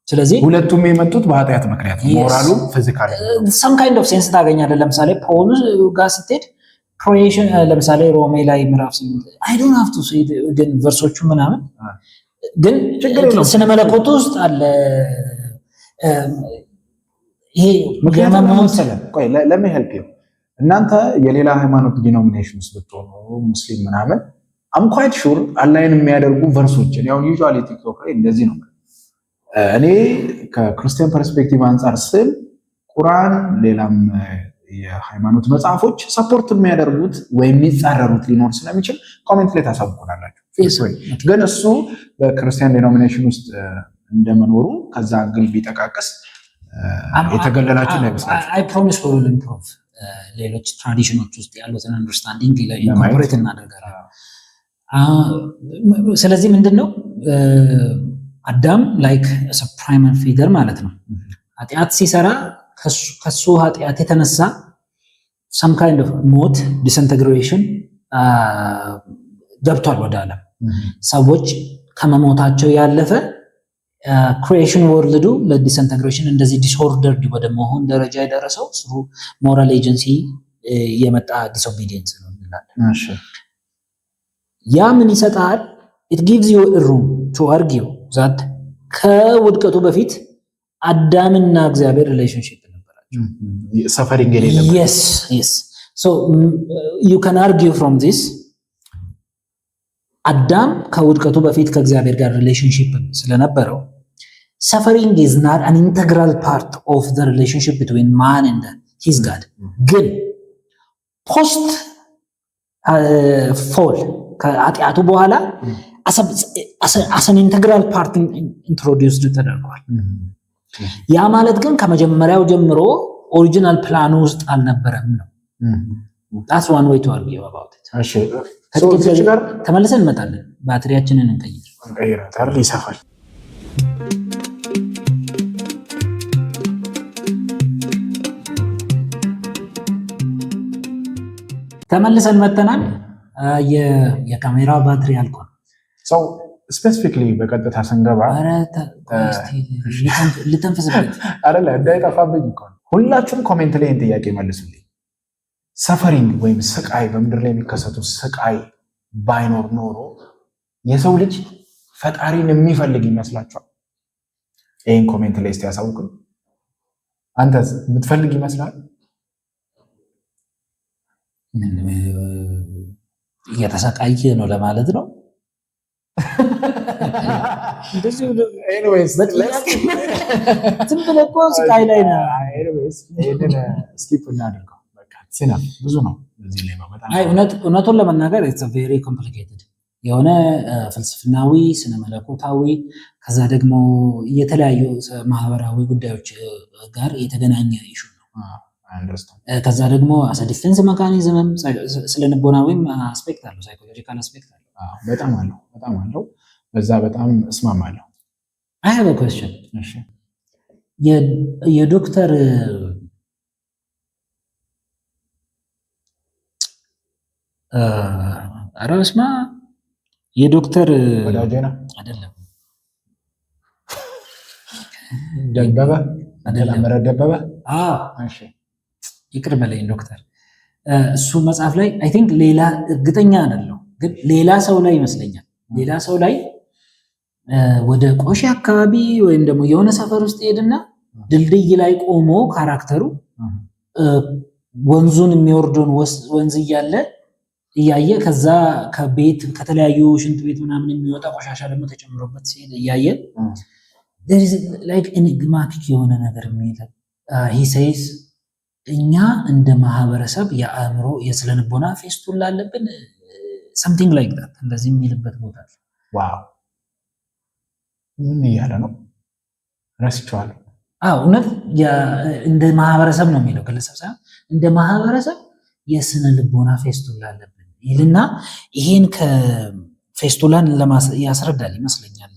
ስለዚህ ሁለቱም የመጡት በኃጢአት ምክንያት ሞራሉ ፊዚካሊ ሰም ካይንድ ኦፍ ሴንስ ታገኛለህ። ለምሳሌ ፖል ጋር ስትሄድ ክሪኤሽን ለምሳሌ ሮሜ ላይ ምዕራፍ 8 አይ ዶንት ሃቭ ቱ ሴ ግን ቨርሶቹ ምናምን ግን ስነ መለኮቱ ውስጥ አለ። ይሄ ምክንያቱም መሰለን ቆይ ለምን ሄልፕ ዩ እናንተ የሌላ ሃይማኖት ዲኖሚኔሽንስ ብትሆኑ ሙስሊም ምናምን አም ኳይት ሹር አላይን የሚያደርጉ ቨርሶችን ያው ዩዥዋሊ ቲክቶክ ላይ እንደዚህ ነው። እኔ ከክርስቲያን ፐርስፔክቲቭ አንፃር ስል ቁርአን ሌላም የሃይማኖት መጽሐፎች ሰፖርት የሚያደርጉት ወይም የሚጻረሩት ሊኖር ስለሚችል ኮሜንት ላይ ታሳውቁናላችሁ። ግን እሱ በክርስቲያን ዲኖሚኔሽን ውስጥ እንደመኖሩ ከዛ ግን ቢጠቃቀስ የተገለላችሁ እንዳይመስላችሁ። አይ ፕሮሚስ ፎር ዊል ኢምፕሩቭ ሌሎች ትራዲሽኖች ውስጥ ያሉትን አንደርስታንዲንግ ኢንኮርፖሬት እናደርጋለን። ስለዚህ ምንድነው አዳም ላይክ ፕራይመሪ ፊገር ማለት ነው። ኃጢአት ሲሰራ ከሱ ኃጢአት የተነሳ ሰም ካይንድ ኦፍ ሞት ዲስኢንተግሬሽን ገብቷል ወደ ዓለም። ሰዎች ከመሞታቸው ያለፈ ክሪኤሽን ወርልዱ ለዲስኢንተግሬሽን እንደዚህ ዲስኦርደርድ ወደ መሆን ደረጃ የደረሰው ስሩ ሞራል ኤጀንሲ የመጣ ዲስኦቢዲየንስ ነው እንላለን። ያ ምን ይሰጣል? ኢት ጊቭስ ዩ ሩም ቱ አርጊው ዛት ከውድቀቱ በፊት አዳምና እግዚአብሔር ሪሌሽንሺፕ ነበራቸው። ሰፈሪንግ የሌለበት yes yes so you can argue from this አዳም ከውድቀቱ በፊት ከእግዚአብሔር ጋር ሪሌሽንሺፕ ስለነበረው suffering is not an integral part of the relationship between man and his God. ግን post fall ከኃጢአቱ በኋላ as an integral part introduced ተደርጓል። ያ ማለት ግን ከመጀመሪያው ጀምሮ ኦሪጂናል ፕላኑ ውስጥ አልነበረም ነው። that's one way to argue about it. እሺ ከዚህ ጋር ተመልሰን እንመጣለን። ባትሪያችንን እንቀይራለን ይሰፋል። ተመልሰን መተናል። የካሜራ ባትሪ አልቋል። ሰው ስፔሲፊክሊ በቀጥታ ስንገባ ልተንፍስበት አይደለ እንዳይጠፋብኝ እኮ ሁላችሁም ኮሜንት ላይ ጥያቄ መልሱልኝ። ሰፈሪንግ ወይም ስቃይ በምድር ላይ የሚከሰቱ ስቃይ ባይኖር ኖሮ የሰው ልጅ ፈጣሪን የሚፈልግ ይመስላችኋል? ይህን ኮሜንት ላይ እስቲ ያሳውቁኝ። አንተስ የምትፈልግ ይመስላል? እየተሰቃየ ነው ለማለት ነው። ዝም ብለህ እኮ ስቃይ ላይ ነው። ስኪፕ እናድርገው። ብዙ ነው እዚህ ላይ በጣም እውነቱን ለመናገር ኢትስ ቬሪ ኮምፕሊኬትድ የሆነ ፍልስፍናዊ ስነ መለኮታዊ ከዛ ደግሞ የተለያዩ ማህበራዊ ጉዳዮች ጋር የተገናኘ ኢሹ ነው። ከዛ ደግሞ አሰ ዲፌንስ ሜካኒዝምም ስለ ልቦናዊም አስፔክት አለው፣ ሳይኮሎጂካል አስፔክት አለው። በጣም አለው። በዛ በጣም እስማማለሁ። አይ ሃቭ አ ኩዌስችን። እሺ የዶክተር አራስማ የዶክተር ወዳጄና አይደለም ደበበ አይደለም ደበበ። እሺ ይቅር በለኝ ዶክተር እሱ መጽሐፍ ላይ አይ ቲንክ ሌላ እርግጠኛ አይደለሁ ግን ሌላ ሰው ላይ ይመስለኛል ሌላ ሰው ላይ ወደ ቆሼ አካባቢ ወይም ደግሞ የሆነ ሰፈር ውስጥ ሄድና ድልድይ ላይ ቆሞ ካራክተሩ ወንዙን የሚወርደውን ወንዝ እያየ ከዛ ከቤት ከተለያዩ ሽንት ቤት ምናምን የሚወጣ ቆሻሻ ደግሞ ተጨምሮበት ሲሄድ እያየ there is like enigmatic የሆነ ነገር የሚል he says እኛ እንደ ማህበረሰብ የአእምሮ የስለንቦና ፌስቱላ አለብን something like that እንደዚህ የሚልበት ቦታ ዋው ምን እያለ ነው ረስቼዋለሁ እውነት እንደ ማህበረሰብ ነው የሚለው ግለሰብ ሳይሆን እንደ ማህበረሰብ የስነ ልቦና ፌስቱላ አለብን ይልና ይሄን ከፌስቱላን ያስረዳል ይመስለኛል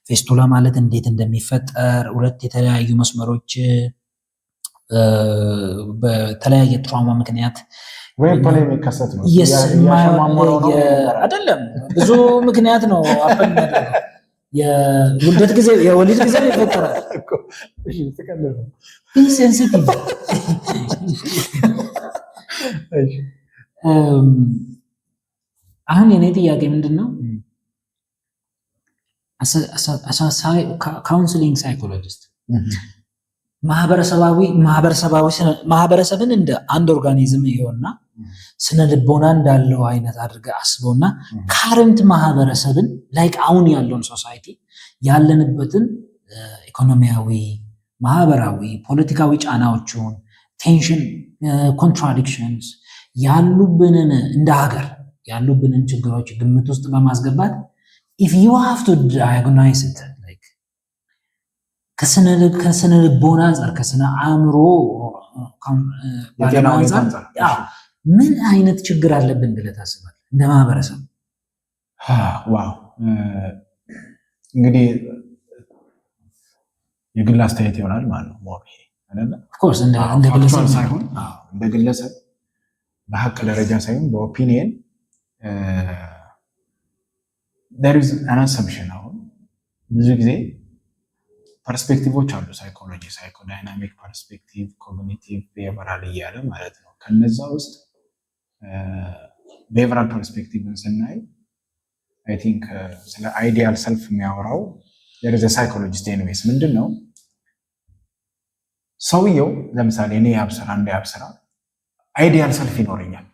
ፌስቱላ ማለት እንዴት እንደሚፈጠር ሁለት የተለያዩ መስመሮች በተለያየ ትራውማ ምክንያት ወይ የሚከሰት ነው አይደለም ብዙ ምክንያት ነው አፈን ያደረገው የውልደት ጊዜ የወሊድ ጊዜ ይፈጠራል እሺ ተቀበለ ኢንሴንሲቲቭ እሺ አሁን የኔ ጥያቄ ምንድነው ካውንስሊንግ ሳይኮሎጂስት ማህበረሰብን እንደ አንድ ኦርጋኒዝም ይሆንና ስነ ልቦና እንዳለው አይነት አድርገ አስበውና ካረንት ማህበረሰብን ላይክ አሁን ያለውን ሶሳይቲ ያለንበትን ኢኮኖሚያዊ ማህበራዊ ፖለቲካዊ ጫናዎችን ቴንሽን ኮንትራዲክሽንስ ያሉብንን እንደ ሀገር ያሉብንን ችግሮች ግምት ውስጥ በማስገባት if you have to diagnose it like ከስነ ልቦና አንፃር ከስነ አእምሮ ምን አይነት ችግር አለብን ብለህ ታስባለህ እንደ ማህበረሰብ? ዋው እንግዲህ የግል አስተያየት ይሆናል ማለት ነው ሞር አይደለ of course እንደ ግለሰብ ሳይሆን እንደ ግለሰብ በሐቅ ደረጃ ሳይሆን በኦፒኒየን there is an assumption አሁን ብዙ ጊዜ ፐርስፔክቲቮች አሉ ሳይኮሎጂ ሳይኮዳይናሚክ ፐርስፔክቲቭ ኮግኒቲቭ ቢሄቪራል እያለ ማለት ነው ከነዛ ውስጥ ቢሄቪራል ፐርስፔክቲቭን ስናይ አይ ቲንክ ስለ አይዲያል ሰልፍ የሚያወራው there is a psychologist anyways ምንድነው ሰውየው ለምሳሌ እኔ ያብስራ አይዲያል ሰልፍ ይኖረኛል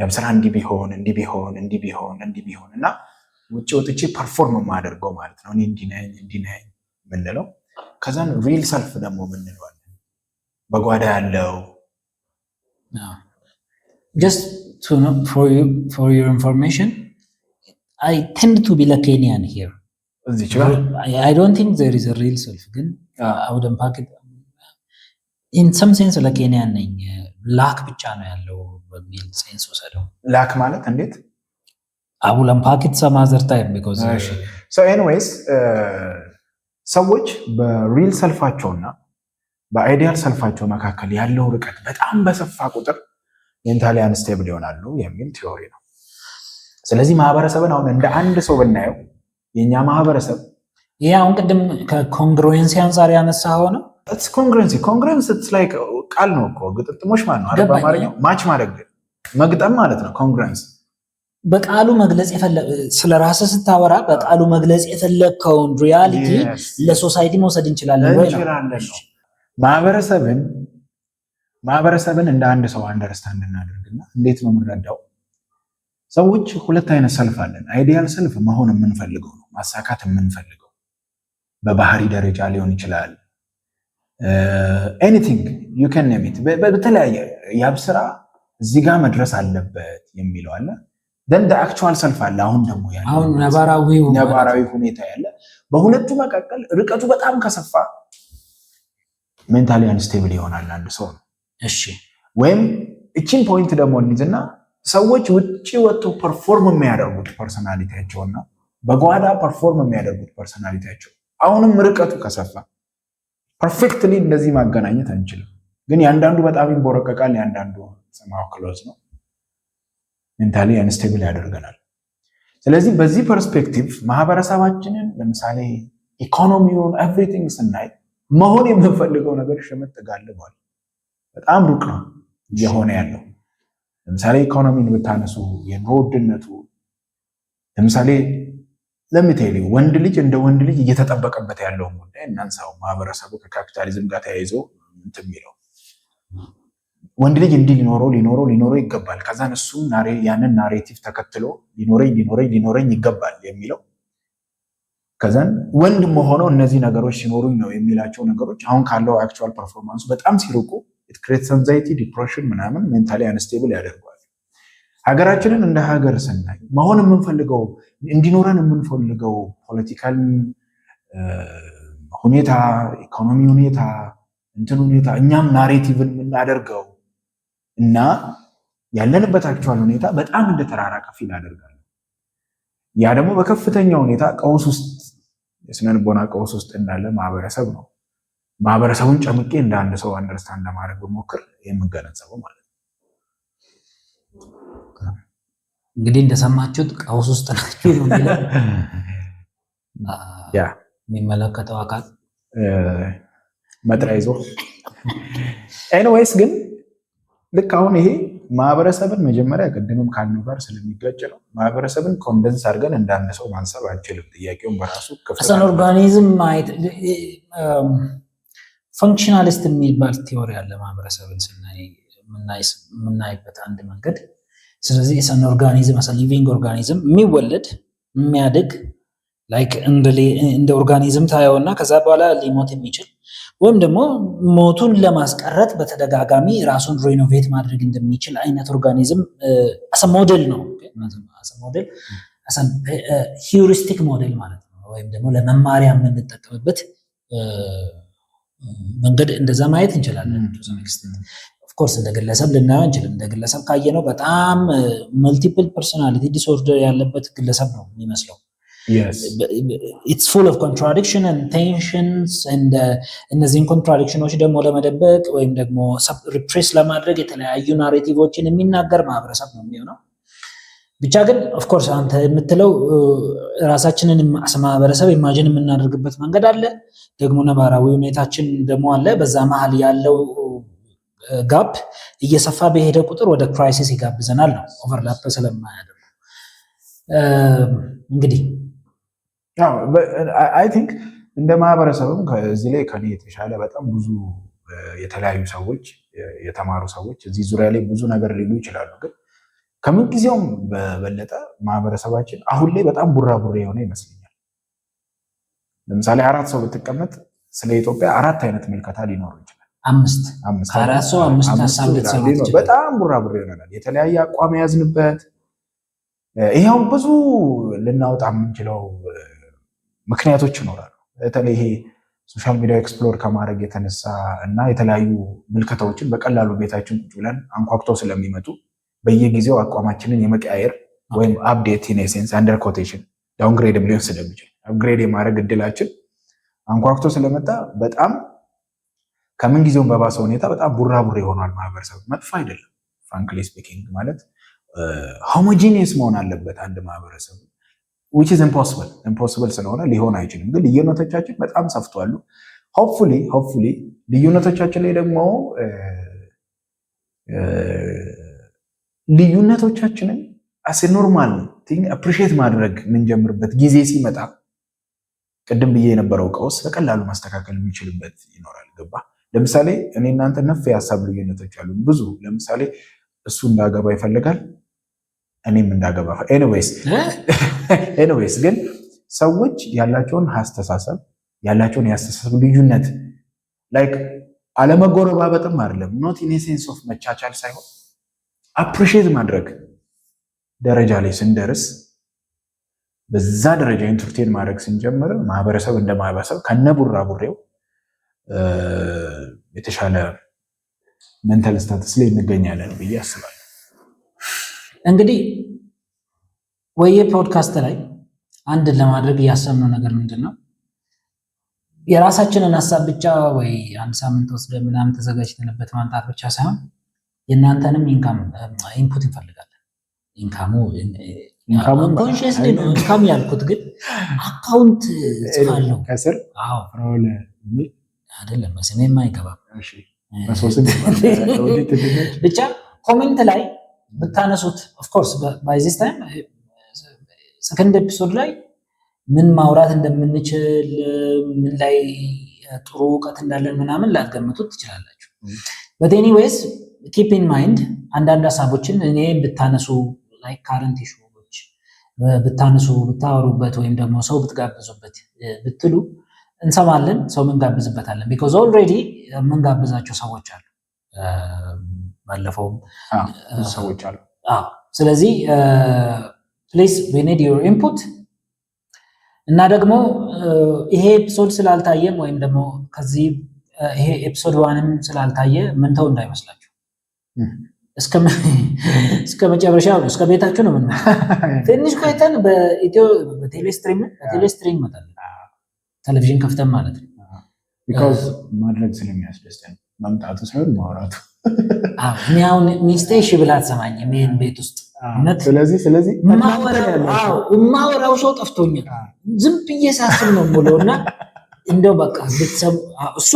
ያብስራ እንዲህ ቢሆን እና ውጪ ወጥቼ ፐርፎርም ማደርገው ማለት ነው እኔ እንዲህ ነኝ ምንለው ከዛን ሪል ሰልፍ ደግሞ ምንለው በጓዳ ያለው just to know for your information I tend to be Lacanian here I don't think there is a real self ግን I would unpack it in some sense Lacanian ነኝ ላክ ብቻ ነው ያለው በሚል ሴንስ ወሰደው ላክ ማለት እንዴት I will unpack it some other time because so anyways ሰዎች በሪል ሰልፋቸውና በአይዲያል ሰልፋቸው መካከል ያለው ርቀት በጣም በሰፋ ቁጥር ሜንታሊ አንስቴብል ይሆናሉ የሚል ቲዮሪ ነው ስለዚህ ማህበረሰብን አሁን እንደ አንድ ሰው ብናየው የኛ ማህበረሰብ ይሄ አሁን ቅድም ከኮንግሩዌንሲ አንፃር ያነሳው ነው it's congruency it's like ቃል ነው እኮ ግጥጥሞች ማለት ነው አይደል በአማርኛው ማች ማድረግ መግጠም ማለት ነው ኮንግሩዌንሲ በቃሉ መግለጽ ስለራስ ስታወራ በቃሉ መግለጽ የፈለከውን ሪያሊቲ ለሶሳይቲ መውሰድ እንችላለን ወይ ነው ማህበረሰብን እንደ አንድ ሰው አንደርስታንድ እናደርግና እንዴት ነው የምንረዳው ሰዎች ሁለት አይነት ሰልፍ አለን አይዲያል ሰልፍ መሆን የምንፈልገው ነው ማሳካት የምንፈልገው በባህሪ ደረጃ ሊሆን ይችላል anything you can name it በተለያየ ያብስራ እዚህ ጋር መድረስ አለበት የሚለው አለ then the actual self አለ አሁን ደግሞ ያለው አሁን ነባራዊ ሁኔታ ያለ በሁለቱ መካከል ርቀቱ በጣም ከሰፋ ሜንታሊ አንስቴብል ይሆናል አንድ ሰው እሺ ወይም እቺን ፖይንት ደግሞ እንይዝና ሰዎች ውጪ ወጥተው ፐርፎርም የሚያደርጉት ፐርሰናሊቲያቸውና በጓዳ ፐርፎርም የሚያደርጉት ፐርሰናሊቲያቸው አሁንም ርቀቱ ከሰፋ ፐርፌክትሊ እንደዚህ ማገናኘት አንችልም ግን ያንዳንዱ በጣም ይንቦረቀቃል ያንዳንዱ ሰማው ክሎዝ ነው ሜንታሊ አንስቴብል ያደርገናል ስለዚህ በዚህ ፐርስፔክቲቭ ማህበረሰባችንን ለምሳሌ ኢኮኖሚውን ኤቭሪቲንግ ስናይ መሆን የምንፈልገው ነገር ሸመጥ ጋልቧል በጣም ሩቅ ነው የሆነ ያለው ለምሳሌ ኢኮኖሚን ብታነሱ የኑሮ ውድነቱ ለምሳሌ ለምትሄዱ ወንድ ልጅ እንደ ወንድ ልጅ እየተጠበቀበት ያለውን ጉዳይ እናንሳው። ማህበረሰቡ ከካፒታሊዝም ጋር ተያይዞ እንትን የሚለው ወንድ ልጅ እንዲህ ሊኖረው ይገባል። ከዛን እሱም ያንን ናሬቲቭ ተከትሎ ሊኖረኝ ይገባል የሚለው ከዛን ወንድ መሆነው እነዚህ ነገሮች ሲኖሩኝ ነው የሚላቸው ነገሮች አሁን ካለው አክቹዋል ፐርፎርማንሱ በጣም ሲርቁ ኢት ክሬትስ አንዛይቲ ዲፕሬሽን ምናምን ሜንታሊ አንስቴብል ያደርገዋል። ሀገራችንን እንደ ሀገር ስናይ መሆን የምንፈልገው እንዲኖረን የምንፈልገው ፖለቲካል ሁኔታ፣ ኢኮኖሚ ሁኔታ፣ እንትን ሁኔታ እኛም ናሬቲቭን የምናደርገው እና ያለንበት አክቹዋል ሁኔታ በጣም እንደተራራቀ ፊል አደርጋለሁ። ያ ደግሞ በከፍተኛ ሁኔታ ቀውስ ውስጥ የስነልቦና ቀውስ ውስጥ እንዳለ ማህበረሰብ ነው። ማህበረሰቡን ጨምቄ እንደ አንድ ሰው አንደርስታንድ ለማድረግ በሞክር የምገነዘበው ማለት ነው። እንግዲህ እንደሰማችሁት ቀውስ ውስጥ ናቸው ነው የሚመለከተው አካል መጥሪያ ይዞ ኤኒዌይስ ግን ልክ አሁን ይሄ ማህበረሰብን መጀመሪያ ቅድምም ካልነው ጋር ስለሚጋጭ ነው። ማህበረሰብን ኮንደንስ አድርገን እንዳንድ ሰው ማንሳብ አንችልም። ጥያቄውን በራሱ ክፍል ኦርጋኒዝም ማየት ፈንክሽናሊስት የሚባል ቲዮሪ አለ ማህበረሰብን የምናይበት አንድ መንገድ። ስለዚህ የሰን ኦርጋኒዝም ሊቪንግ ኦርጋኒዝም የሚወለድ የሚያድግ ላይክ እንደ ኦርጋኒዝም ታየውና ከዛ በኋላ ሊሞት የሚችል ወይም ደግሞ ሞቱን ለማስቀረት በተደጋጋሚ ራሱን ሪኖቬት ማድረግ እንደሚችል አይነት ኦርጋኒዝም አሰ ሞዴል ነው። ሞዴል ሂውሪስቲክ ሞዴል ማለት ነው። ወይም ደግሞ ለመማሪያ የምንጠቀምበት መንገድ እንደዛ ማየት እንችላለን። ኦፍኮርስ እንደ ግለሰብ ልናየው እንችልም። እንደ ግለሰብ ካየነው በጣም መልቲፕል ፐርሶናሊቲ ዲስኦርደር ያለበት ግለሰብ ነው የሚመስለው። it's full of contradiction and tensions and እነዚህን ኮንትራዲክሽኖች ደግሞ ለመደበቅ ወይም ደግሞ ሪፕሬስ ለማድረግ የተለያዩ ናሬቲቮችን የሚናገር ማህበረሰብ ነው የሚሆነው። ብቻ ግን ኦፍኮርስ አንተ የምትለው ራሳችንን ማህበረሰብ ኢማጂን የምናደርግበት መንገድ አለ፣ ደግሞ ነባራዊ ሁኔታችን ደግሞ አለ። በዛ መሀል ያለው ጋፕ እየሰፋ በሄደ ቁጥር ወደ ክራይሲስ ይጋብዘናል ነው ኦቨርላፕ ስለማያደርግ እንግዲህ አይ ቲንክ እንደ ማህበረሰብም ከዚህ ላይ ከኔ የተሻለ በጣም ብዙ የተለያዩ ሰዎች የተማሩ ሰዎች እዚህ ዙሪያ ላይ ብዙ ነገር ሊሉ ይችላሉ። ግን ከምን ጊዜውም በበለጠ ማህበረሰባችን አሁን ላይ በጣም ቡራቡሬ የሆነ ይመስለኛል። ለምሳሌ 4 ሰው ብትቀመጥ ስለ ኢትዮጵያ 4 አይነት ምልከታ ሊኖሩ ይችላል። 5 4 ሰው 5 ሀሳብ ልትሰማ ይችላል። በጣም ቡራቡሬ ይሆናል። የተለያየ አቋም ያዝንበት ይሄው ብዙ ልናወጣ የምንችለው ምክንያቶች ይኖራሉ። በተለይ ይሄ ሶሻል ሚዲያ ኤክስፕሎር ከማድረግ የተነሳ እና የተለያዩ ምልከታዎችን በቀላሉ ቤታችን ቁጭ ብለን አንኳኩተው ስለሚመጡ በየጊዜው አቋማችንን የመቀያየር ወይም አፕዴት ኢን ኤሴንስ አንደር ኮቴሽን ዳውንግሬድ ሊሆን ስለሚችል አፕግሬድ የማድረግ እድላችን አንኳኩቶ ስለመጣ በጣም ከምን ጊዜውም በባሰ ሁኔታ በጣም ቡራቡሬ ሆኗል ማህበረሰብ። መጥፎ አይደለም ፍራንክሊ ስፒኪንግ ማለት ሆሞጂኒየስ መሆን አለበት አንድ ማህበረሰብ which is impossible ስለሆነ ሊሆን አይችልም። ግን ልዩነቶቻችን በጣም ሰፍቷሉ። ሆፕፉሊ ልዩነቶቻችን ላይ ደግሞ ልዩነቶቻችንን as a normal thing appreciate ማድረግ የምንጀምርበት ጊዜ ሲመጣ ቅድም ብዬ የነበረው ቀውስ በቀላሉ ማስተካከል የሚችልበት ይኖራል። ገባ? ለምሳሌ እኔ እናንተ ነፍ የሀሳብ ልዩነቶች አሉ ብዙ። ለምሳሌ እሱ እንዳገባ ይፈልጋል እኔም እንዳገባ ኤኒዌይስ ግን ሰዎች ያላቸውን አስተሳሰብ ያላቸውን የአስተሳሰብ ልዩነት ላይክ አለመጎረባበጥም አይደለም ኖት ኢን ሴንስ ኦፍ መቻቻል ሳይሆን አፕሪሺየት ማድረግ ደረጃ ላይ ስንደርስ በዛ ደረጃ ኢንተርቴን ማድረግ ስንጀምር ማህበረሰብ እንደ ማህበረሰብ ከነቡራቡሬው የተሻለ ሜንታል ስታተስ ላይ እንገኛለን ብዬ አስባለሁ። እንግዲህ ወየ ፖድካስት ላይ አንድ ለማድረግ ያሰብነው ነገር ምንድነው? የራሳችንን ሀሳብ ብቻ ወይ አንድ ሳምንት ወስደን ምናምን ተዘጋጅተንበት ማምጣት ብቻ ሳይሆን የእናንተንም ኢንፑት እንፈልጋለን። ኢንካም ያልኩት ግን አካውንት ጽፋለሁ ከስር አይደለም ስሜም አይገባም። ብቻ ኮሜንት ላይ ብታነሱት ኦፍ ኮርስ ባይ ዚስ ታይም ሰከንድ ኤፒሶድ ላይ ምን ማውራት እንደምንችል ምን ላይ ጥሩ እውቀት እንዳለን ምናምን ላትገምቱት ትችላላችሁ። but anyways keep in mind አንዳንድ ሀሳቦችን እኔ ብታነሱ like current issues ብታነሱ ብታወሩበት ወይም ደግሞ ሰው ብትጋብዙበት ብትሉ እንሰማለን። ሰው ምን ጋብዝበታለን because already ምን ጋብዛቸው ሰዎች አሉ ባለፈው ሰዎች አሉ። ስለዚህ please we need your input እና ደግሞ ይሄ ኤፒሶድ ስላልታየም ወይም ደግሞ ከዚህ ይሄ ኤፒሶድ 1ም ስላልታየ ምን ተው እንዳይመስላችሁ እስከ መጨረሻው እስከ ቤታችሁ ነው ምን ትንሽ ቆይተን በቴሌስትሪም መጣለን ቴሌቪዥን ከፍተን ማለት ነው because ማድረግ ስለሚያስደስተኝ መምጣቱ ሳይሆን ማውራቱ እኔ አሁን ሚስቴ እሺ ብላ አትሰማኝም ይሄን ቤት ውስጥ ስለዚህ ማወራው ሰው ጠፍቶኛል ዝም ብዬ ሳስብ ነው ሙሉና እንደው በቃ ቤተሰብ እሱ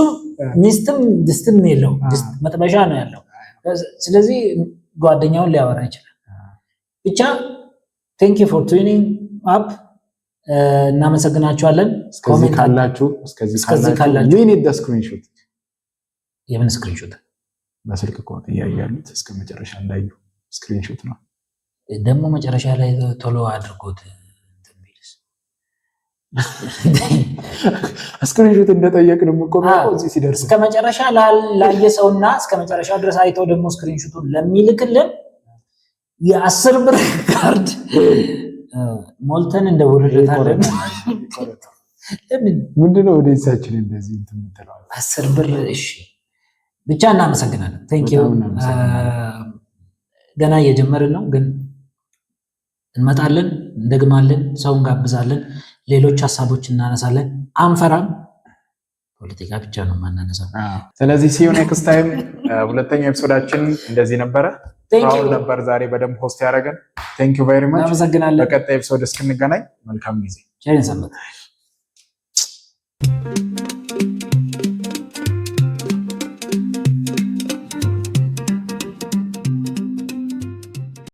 ሚስትም ድስትም የለው ድስት መጥበሻ ነው ያለው ስለዚህ ጓደኛውን ሊያወራ ይችላል ብቻ thank you for tuning up እናመሰግናችኋለን እስከዚህ ካላችሁ we need the screenshot የምን ስክሪንሾት በስልክ ኮድ ያያሉት እስከ መጨረሻ እንዳዩ ስክሪንሾት ነው ደግሞ መጨረሻ ላይ ቶሎ አድርጎት እንተሚልስ ስክሪንሾት እንደጠየቅን ቆሞ እዚህ ሲደርስ እስከ መጨረሻ ላየሰውና እስከ መጨረሻ ድረስ አይተው ደግሞ ስክሪንሾቱን ለሚልክልን የ10 ብር ካርድ ሞልተን እንደወረደታለን ምንድነው ወደዛችን እንደዚህ እንትምትለው 10 ብር እሺ ብቻ እናመሰግናለን thank you ገና እየጀመርን ነው ግን እንመጣለን እንደግማለን ሰውን ጋብዛለን ሌሎች ሀሳቦች እናነሳለን አንፈራም ፖለቲካ ብቻ ነው ማናነሳው ስለዚህ see you next time ሁለተኛው ኤፒሶዳችን እንደዚህ ነበረ አሁን ነበር ዛሬ በደንብ ሆስት ያደረገን thank you very much እናመሰግናለን በቀጣይ ኤፒሶድ እስክንገናኝ መልካም ጊዜ ቻይ ሰንበት